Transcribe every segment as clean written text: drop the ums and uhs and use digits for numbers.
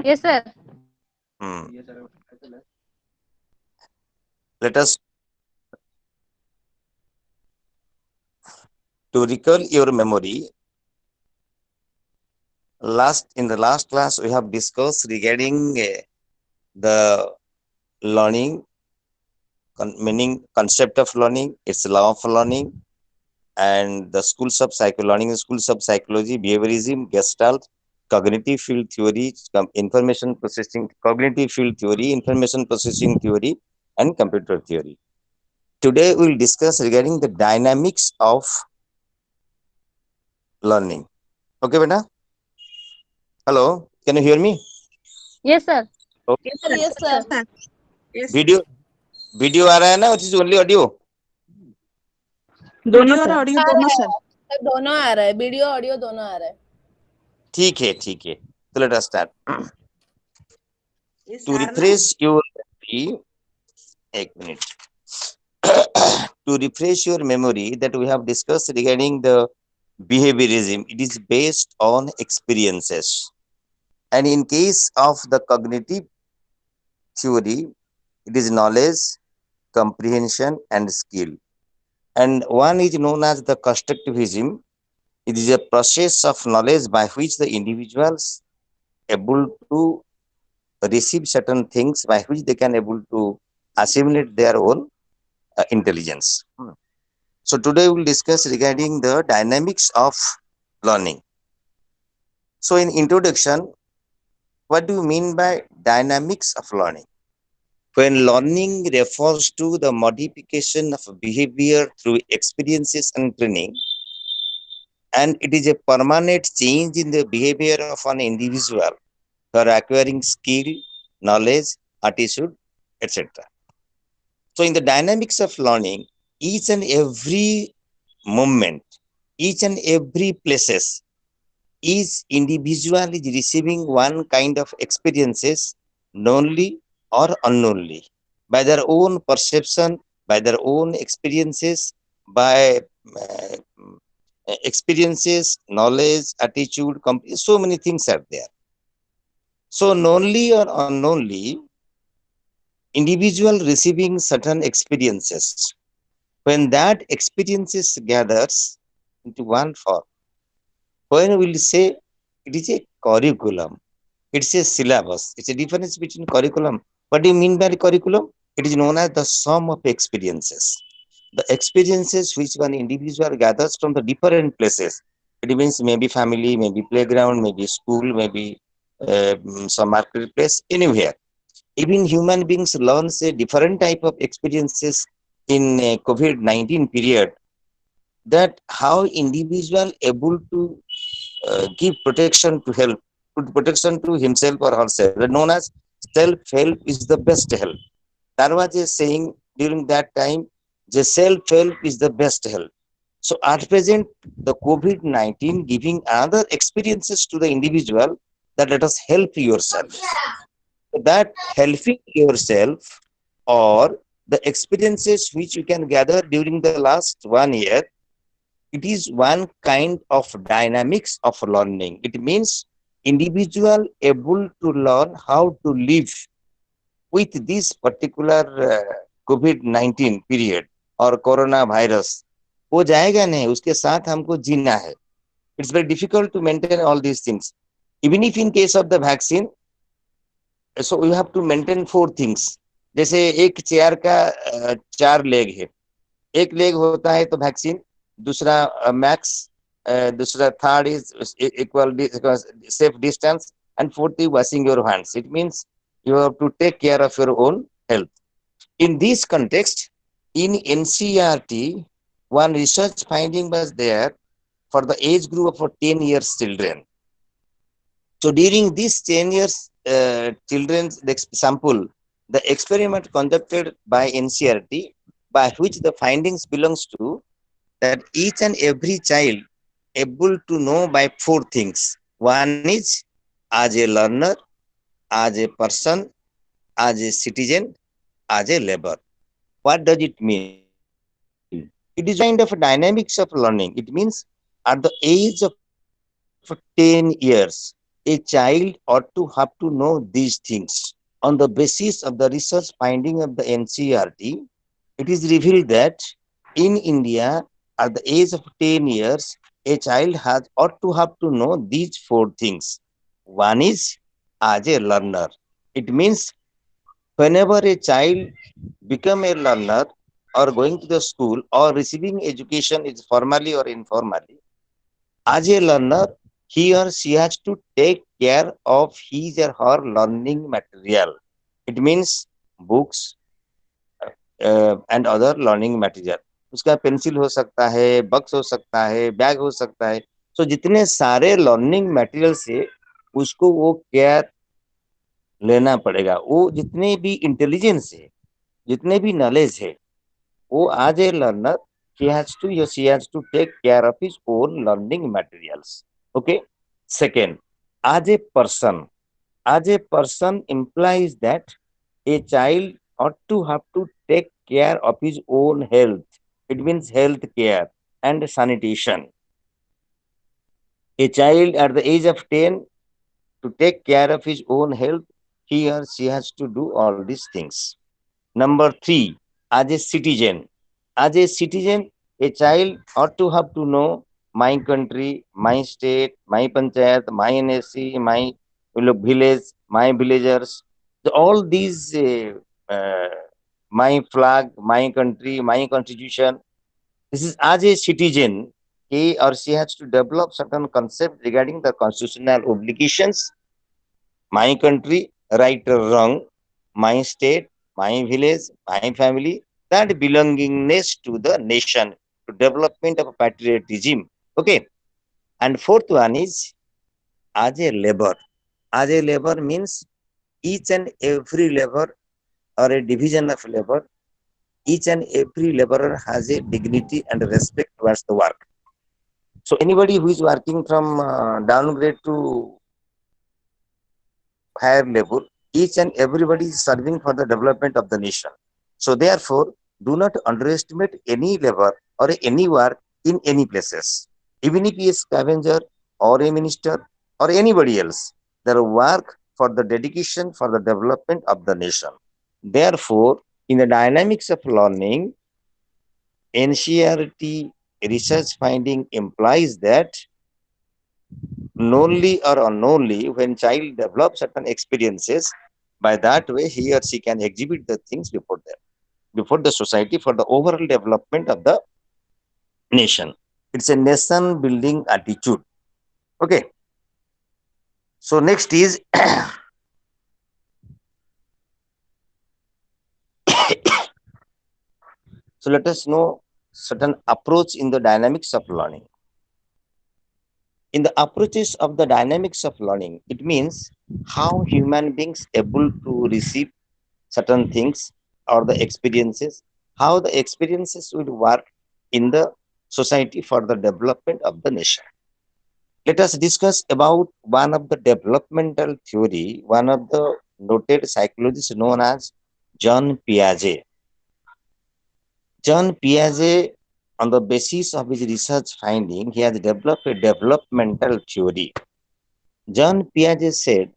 Yes, sir. Hmm. Let us to recall your memory. In the last class, we have discussed regarding the learning, meaning concept of learning, its law of learning, and the schools of learning, schools of psychology, behaviorism, Gestalt, cognitive field theory, information processing, cognitive field theory, information processing theory, and computer theory. Today, we will discuss regarding the dynamics of learning. Okay, beta? Hello, can you hear me? Yes, sir. Okay. Yes, sir. Yes, sir. Yes. Video video आ रहा है ना, is only audio? दोनों video और sir. Audio आ दोनों रहा sir. है, दोनों आ रहा है, वीडियो ऑडियो दोनों आ रहा है। ठीक है, ठीक है, तो लेट अस स्टार्ट. ये To सार ना। refresh your memory, एक minute. To refresh your memory that we have discussed regarding the behaviorism, it is based on experiences. And in case of the cognitive theory, it is knowledge, comprehension, and skill. And one is known as the constructivism. It is a process of knowledge by which the individuals able to receive certain things by which they can able to assimilate their own intelligence. So today we will discuss regarding the dynamics of learning. So in introduction, what do you mean by dynamics of learning? When learning refers to the modification of behavior through experiences and training, and it is a permanent change in the behavior of an individual for acquiring skill, knowledge, attitude, etc. So in the dynamics of learning, each and every moment, each and every places, each individual is receiving one kind of experiences, knowingly or unknowingly, by their own perception, by their own experiences, by experiences, knowledge, attitude, so many things are there. So knowingly or unknowingly, individual receiving certain experiences, when that experiences gathers into one form, when we will say it is a curriculum, it's a syllabus, it's a difference between curriculum. What do you mean by curriculum? It is known as the sum of experiences. The experiences which one individual gathers from the different places. It means maybe family, maybe playground, maybe school, maybe some marketplace, anywhere. Even human beings learns a different type of experiences in COVID-19 period, that how individual able to give protection to help, protection to himself or herself, known as self-help is the best help. That was a saying during that time, the self-help is the best help. So at present, the COVID-19 giving other experiences to the individual, that let us help yourself. That helping yourself, or the experiences which you can gather during the last 1 year, it is one kind of dynamics of learning. It means individual able to learn how to live with this particular COVID-19 period और corona virus. वो जाएगा नहीं, उसके साथ हमको जीना है. It's very difficult to maintain all these things. Even if in case of the vaccine, so you have to maintain four things. जैसे एक चेयर का चार लेग है, एक लेग होता है तो वैक्सीन, दूसरा मैक्स, दूसरा third is equal safe distance, and fourth is washing your hands. It means you have to take care of your own health. In this context, in NCRT, one research finding was there for the age group of 10 years children. So during these 10 years children's sample, the experiment conducted by NCRT, by which the findings belongs to that each and every child able to know by four things. One is as a learner, as a person, as a citizen, as a labor. What does it mean? It is one kind of dynamics of learning. It means at the age of 10 years, a child a child ought to have to know these things. On the basis of the research finding of the NCERT, it is revealed that in India, at the age of 10 years, a child has ought to have to know these four things. One is as a learner. It means whenever a child become a learner or going to the school or receiving education is formally or informally, as a learner, he or she has to take care of his or her learning material. It means books and other learning material. उसका pencil हो सकता है, बक्स हो सकता है, bag हो सकता है. सो जितने सारे लर्निंग मटेरियल से उसको वो केयर लेना पड़ेगा. वो जितने भी इंटेलिजेंस है, जितने भी नॉलेज है, वो as a learner, he has to, yes, he has to take care of his own learning materials. Okay. Second, as a person implies that a child ought to have to take care of his own health. It means health care and sanitation. A child at the age of 10 to take care of his own health, he or she has to do all these things. Number three, as a citizen. As a citizen, a child ought to have to know my country, my state, my panchayat, my NSC, my village, my villagers. So all these, my flag, my country, my constitution. This is as a citizen, he or she has to develop certain concept regarding the constitutional obligations, my country, right or wrong, my state, my village, my family, that belongingness to the nation, to development of patriotism. Okay. And fourth one is as a labor. As a labor means each and every labor or a division of labor, each and every laborer has a dignity and respect towards the work. So anybody who is working from downgrade to higher level, each and everybody is serving for the development of the nation. So therefore, do not underestimate any labor or any work in any places. Even if he is scavenger or a minister or anybody else, their work for the dedication for the development of the nation. Therefore, in the dynamics of learning, NCRT research finding implies that knowingly or unknowingly, when child develops certain experiences, by that way he or she can exhibit the things before them, before the society for the overall development of the nation. It's a nation building attitude. Okay. So next is so let us know certain approach in the dynamics of learning. In the approaches of the dynamics of learning, it means how human beings able to receive certain things or the experiences, how the experiences will work in the society for the development of the nation. Let us discuss about one of the developmental theory, one of the noted psychologists known as John Piaget. John Piaget, on the basis of his research finding, he has developed a developmental theory. John Piaget said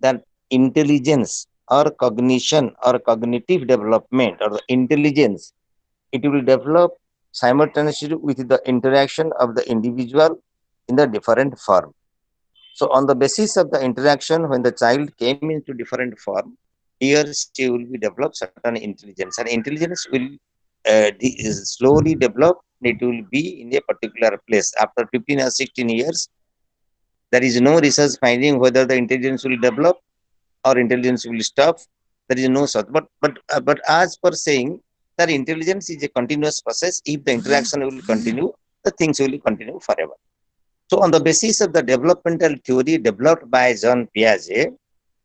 that intelligence or cognition or cognitive development or the intelligence, it will develop simultaneously with the interaction of the individual in the different form. So on the basis of the interaction, when the child came into different form, he or she will be develop certain intelligence, and intelligence will slowly develop. It will be in a particular place. After 15 or 16 years, there is no research finding whether the intelligence will develop or intelligence will stop. There is no such. But as per saying that intelligence is a continuous process. If the interaction will continue, the things will continue forever. So on the basis of the developmental theory developed by Jean Piaget,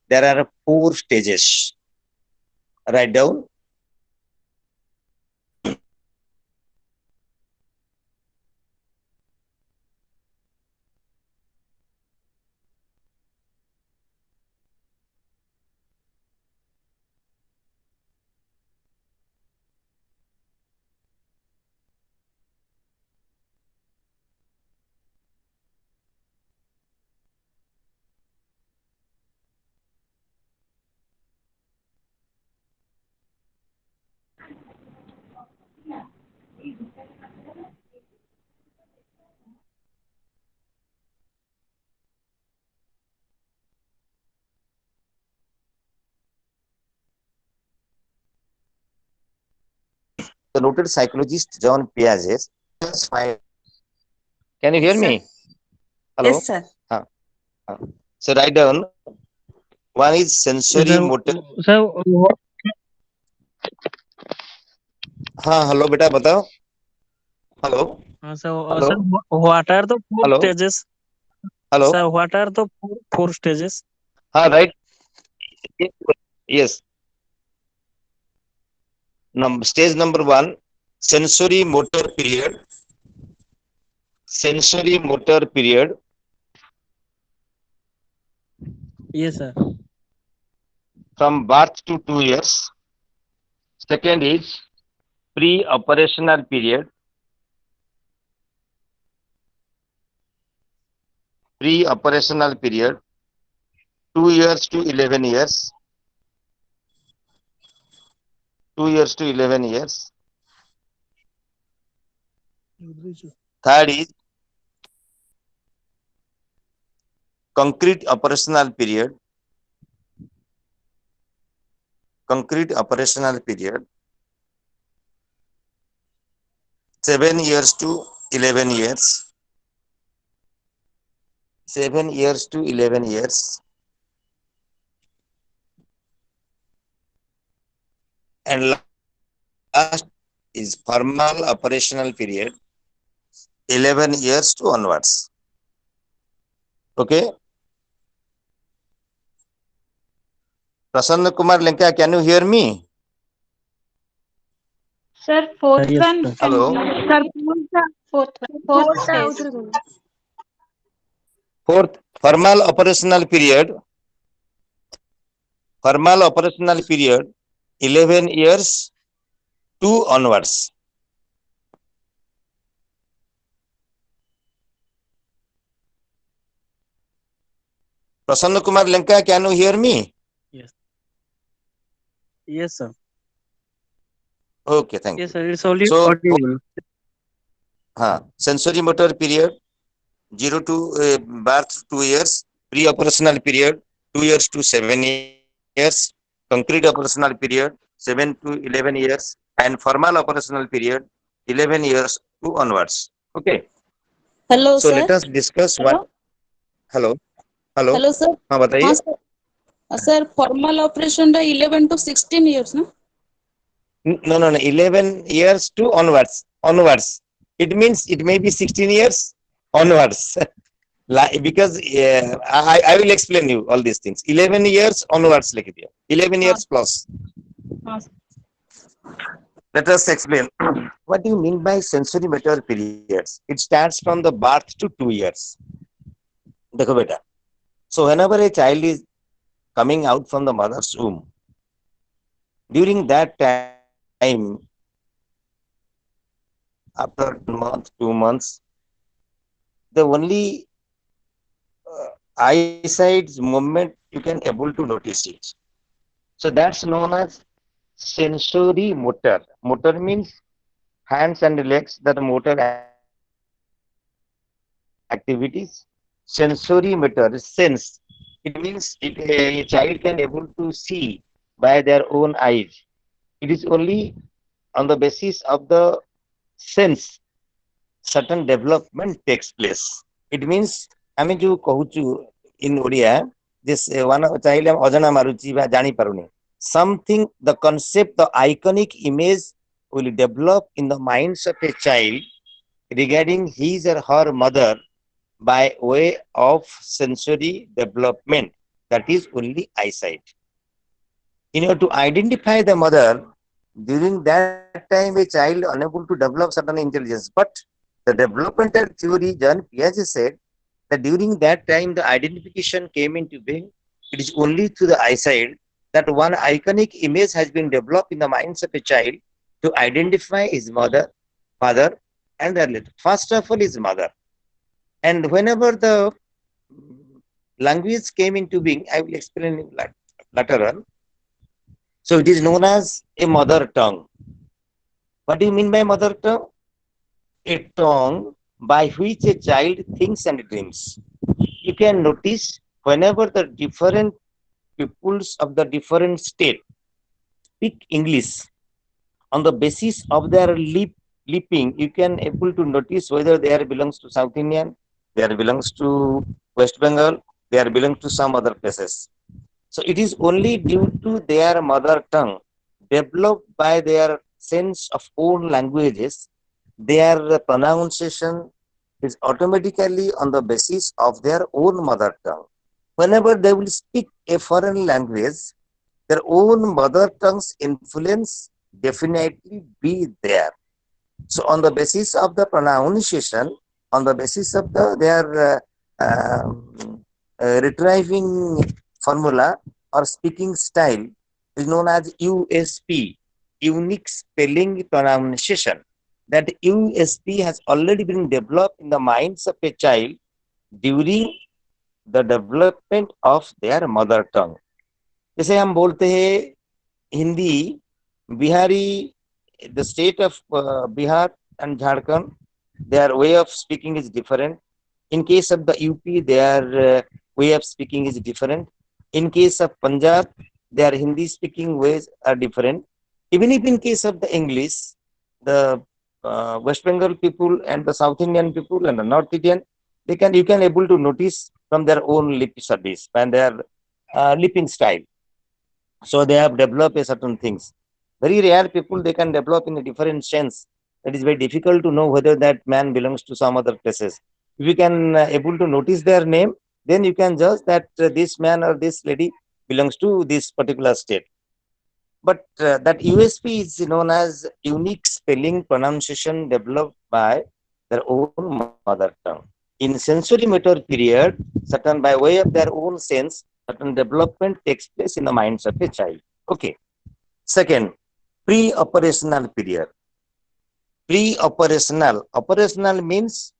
there are four stages. Write down. the noted psychologist John Piaget has find. Can you hear Yes, sir. me? Hello. Yes, sir. Huh, huh. So write down. One is sensory sir, motor. sir, हाँ hello बेटा बताओ. Hello. sir, Hello. what are the four Hello. stages? Hello. Sir, what are the four stages? हाँ right. Yes. Stage number one, sensory motor period. Sensory motor period Yes, sir. from birth to 2 years. Second is pre-operational period. Pre-operational period 2 years to 11 years. 2 years to 11 years. Third is concrete operational period. Concrete operational period 7 years to 11 years. 7 years to 11 years. And last is formal operational period 11 years to onwards. Okay. Prasanna Kumar Lenka, can you hear me? Sir, fourth Yes, one, sir. can Hello. sir, fourth stage. Fourth, formal operational period. Formal operational period 11 years to onwards. Prasanna Kumar Lenka, can you hear me? Yes. Yes, sir. Okay, thank Yes, you. sir. It's only So, audible. sensory motor period 0 to birth 2 years, pre-operational period 2 years to 7 years, concrete operational period 7 to 11 years, and formal operational period 11 years to onwards. Okay. Hello So let sir. us discuss one. Hello. Hello. Hello. Hello sir. हाँ हाँ बताइए. Sir. Sir formal operation 11 to 16 years ना. No, no, no. 11 years to onwards. Onwards. It means it may be 16 years onwards. Because I will explain you all these things. 11 years onwards. 11 हाँ. years plus. हाँ. Let us explain. What do you mean by sensory motor periods? It starts from the birth to 2 years. देखो बेटा. So whenever a child is coming out from the mother's womb, during that time, after 1 month, 2 months, the only eyesight movement you can able to notice it. So that's known as sensory motor. Motor means hands and legs, that motor activities. Sensory motor is sense. It means a child can able to see by their own eyes. It is only on the basis of the sense certain development takes place. It means ଆମେ ଯୋଉ କହୁଛୁ in Odia this one child ଅଜଣା ମାରୁଛି ବା ଜାଣିପାରୁନି, something the concept, the iconic image will develop in the minds of a child regarding his or her mother by way of sensory development, that is only eyesight. In order to identify the mother, during that time a child unable to develop certain intelligence, but the developmental theory John Piaget said that during that time the identification came into being. It is only through the eyesight that one iconic image has been developed in the minds of a child to identify his mother, father, and their first of all his mother. And whenever the language came into being, I will explain later on. So it is known as a mother tongue. What do you mean by mother tongue? A tongue by which a child thinks and dreams. You can notice whenever the different peoples of the different state speak English, on the basis of their leaping, you can able to notice whether they are belongs to South Indian, they are belongs to West Bengal, they are belong to some other places. So it is only due to their mother tongue, developed by their sense of own languages, their pronunciation is automatically on the basis of their own mother tongue. Whenever they will speak a foreign language, their own mother tongue's influence definitely be there. So on the basis of the pronunciation, on the basis of their retrieving formula or speaking style is known as USP, unique spelling pronunciation. That USP has already been developed in the minds of a child during the development of their mother tongue. जैसे हम बोलते हैं Hindi Bihari the state of Bihar and Jharkhand, their way of speaking is different. In case of the UP, their way of speaking is different. In case of Punjab, their Hindi speaking ways are different. Even if in case of the English, the West Bengal people and the South Indian people and the North Indian, you can able to notice from their own lip service and their lipping style. So they have developed a certain things. Very rare people they can develop in a different sense. It is very difficult to know whether that man belongs to some other places. If you can able to notice their name, then you can judge that this man or this lady belongs to this particular state. But that USP is known as unique spelling pronunciation developed by their own mother tongue. In sensory motor period, certain by way of their own sense, certain development takes place in the minds of a child. Okay. Second, pre-operational period. Operational means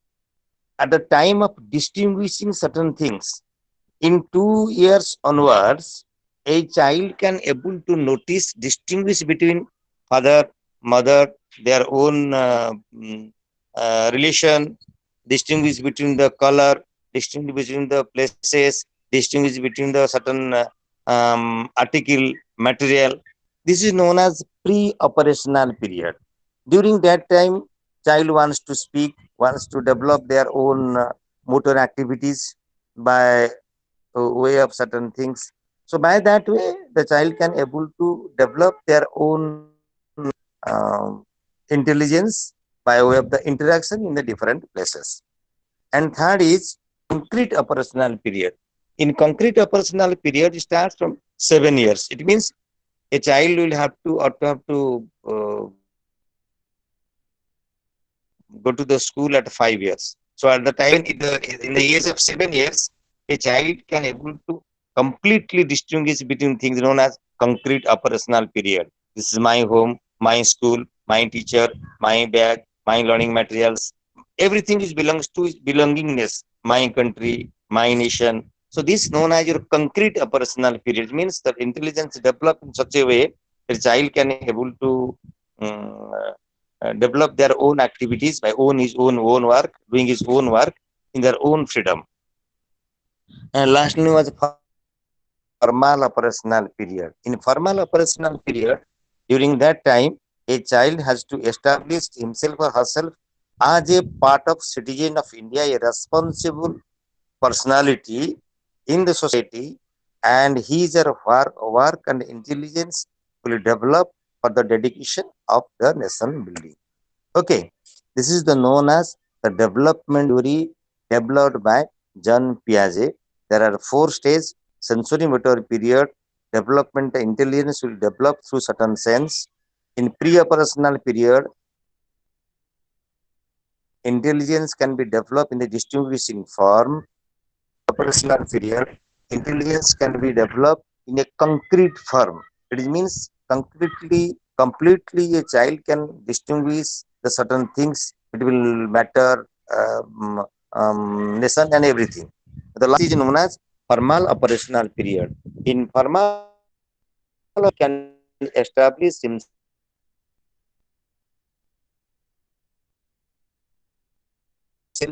at the time of distinguishing certain things. In 2 years onwards, a child can able to notice, distinguish between father, mother, their own relation, distinguish between the color, distinguish between the places, distinguish between the certain article, material. This is known as pre-operational period. During that time, child wants to speak, wants to develop their own motor activities by way of certain things. So by that way, the child can able to develop their own intelligence by way of the interaction in the different places. And third is concrete operational period. In concrete operational period, it starts from 7 years. It means a child will have to or to have to go to the school at 5 years. So at the time, in the age of 7 years, a child can able to completely distinguish between things known as concrete operational period. This is my home, my school, my teacher, my bag, my learning materials. Everything is belongs to is belongingness, my country, my nation. So this known as your concrete operational period means that intelligence developed in such a way that child can able to um, develop their own activities by own work, doing his own work in their own freedom. And lastly was formal operational period. In formal operational period, during that time, a child has to establish himself or herself as a part of citizen of India, a responsible personality in the society, and his or her work and intelligence will develop for the dedication of the nation building. Okay, this is the known as the development theory developed by John Piaget. There are 4 stages: sensory motor period, development intelligence will develop through certain sense. In pre-operational period, intelligence can be developed in the distinguishing form. Operational period, intelligence can be developed in a concrete form. It means completely a child can distinguish the certain things. It will matter, nation and everything. The last is known as formal operational period. In formal can establish himself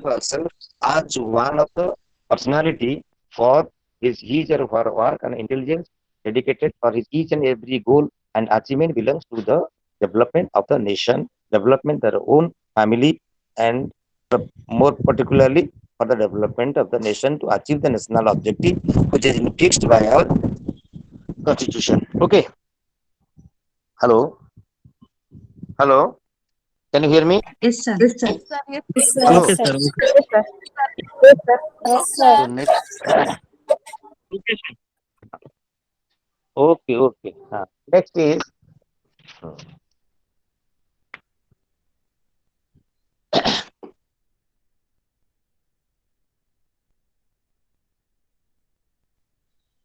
or herself as one of the personality for his his or her work and intelligence dedicated for his each and every goal and achievement belongs to the nation building. development of the nation, development their own family, and more particularly for the development of the nation to achieve the national objective, which is fixed by our constitution. Okay. Hello. Hello. Can you hear me? Yes, sir. Yes, sir. Yes, sir. Yes, Yes, sir. sir. Hello. Okay, sir. Okay. Yes, sir. Yes, sir. So next. Okay, sir. Okay. Okay. Next is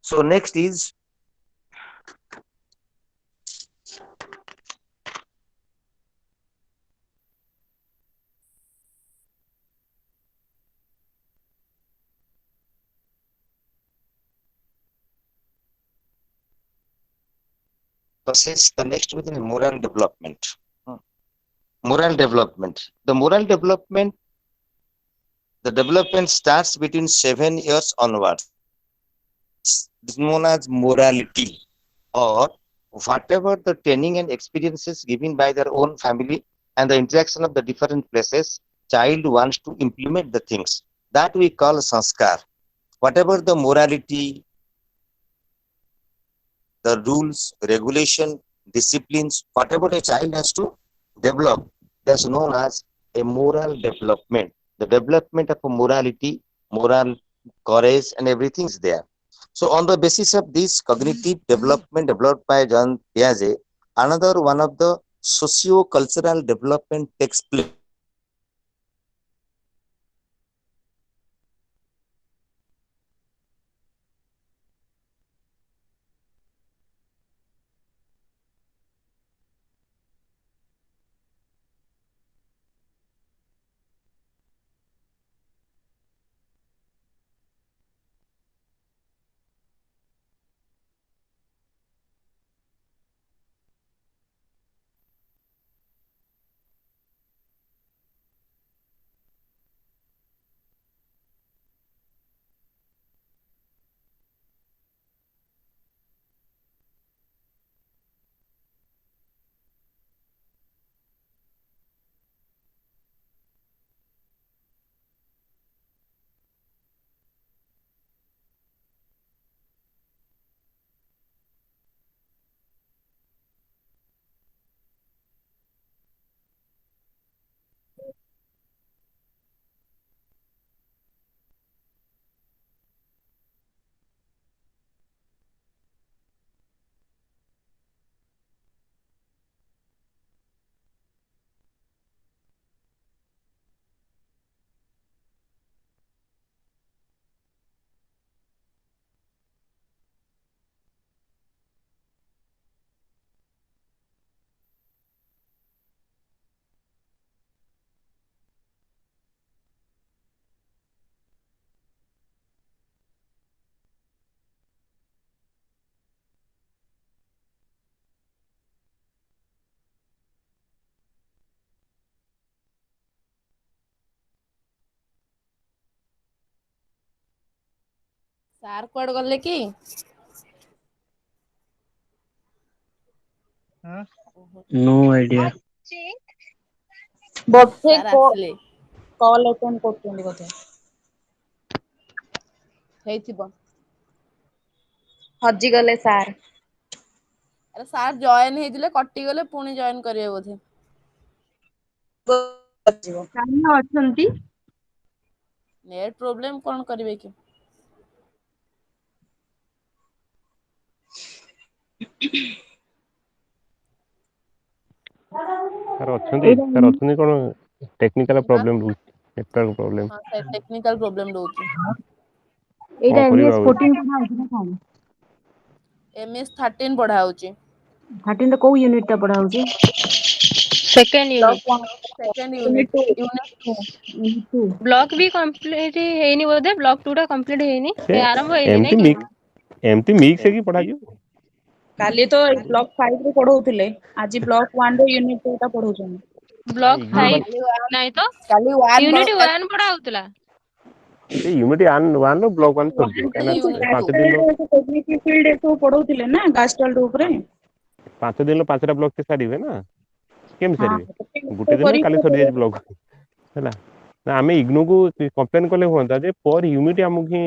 so next is process the next within moral development. Moral development. The development starts between 7 years onwards. It is known as morality, or whatever the training and experiences given by their own family and the interaction of the different places, child wants to implement the things that we call sanskar. Whatever the morality, the rules, regulation, disciplines, whatever a child has to develop, that's known as a moral development. The development of a morality, moral courage, and everything is there. So, on the basis of this cognitive development developed by John Piaget, another one of the socio-cultural development takes place. Sir କୁଆଡେ ଗଲେ କି? No idea. ବୋଧେ ଆସିଲେ call attend କରୁଛନ୍ତି ବୋଧେ। ହେଇଥିବ। ହଜିଗଲେ sir. ଆରେ sir join ହେଇଥିଲେ କଟିଗଲେ ପୁଣି ଜଏନ୍ କରିବେ ବୋଧେ। ଅଛନ୍ତି। ନେଟ୍ ପ୍ରୋବ୍ଲେମ କଣ କରିବେ କି? ସାର୍ ଅଛନ୍ତି କଣ ଟେକ୍ନିକାଲ ହଁ ପ୍ରୋବ୍ଲେମ ରହୁଛି, ନେଟୱାର୍କ ପ୍ରୋବ୍ଲେମ। ହଁ ସେ ଟେକ୍ନିକାଲ ପ୍ରୋବ୍ଲେମ ରହୁଛି। କଣ ଏଇଟା କରିବା ଆଉ। MES-14 ପଢା ହଉଛି ନା କଣ? MES-13 ପଢା ହଉଛି। 13 ର କୋଉ ୟୁନିଟ୍ ଟା ପଢା ହଉଛି? Second unit. Second unit two. Block ବି କମ୍ପ୍ଲିଟ ହେଇନି ବୋଧେ, ବ୍ଲକ 2 ଟା କମ୍ପ୍ଲିଟ ହେଇନି, ସେ ଆରମ୍ଭ ହେଇନି ଏମିତି ନାଇଁ କି? ଏମିତି ମିକ୍ସ ହେଇକି ପଢାଯିବ। କାଲି ତ ବ୍ଲକ 5 ରେ ପଢଉଥିଲେ, ଆଜି ବ୍ଲକ 1 ର ୟୁନିଟ୍ 2 ଟା ପଢଉଛନ୍ତି। ବ୍ଲକ ଇଗ୍ନୋର 5 କାଲି ୱାନ୍ ନାଇଁ ତ, କାଲି ୱାନ୍ ୟୁନିଟ 1 ପଢା ହଉଥିଲା। ସେ ୟୁନିଟ 1 ରୁ ବ୍ଲକ 1 ସରିଯିବ, ଖାଲି କାହିଁକିନା ୟୁନିଟ୍ 5 ଟୁ। ଦିନର କଗ୍ନିଟିଭ୍ ଫିଲ୍ଡ ଏସବୁ ପଢଉଥିଲେ ନା ଗାଷ୍ଟଲ୍ଡ ଉପରେ। 5 ଦିନର 5ଟା ବ୍ଲକ ସେ ସାରିବେ ନା। केम हाँ सारे गोटे दिन काली सरी जाय ब्लॉक हैला ना आमे इग्नू को कंप्लेन कले होता जे पर यूनिट हमक ही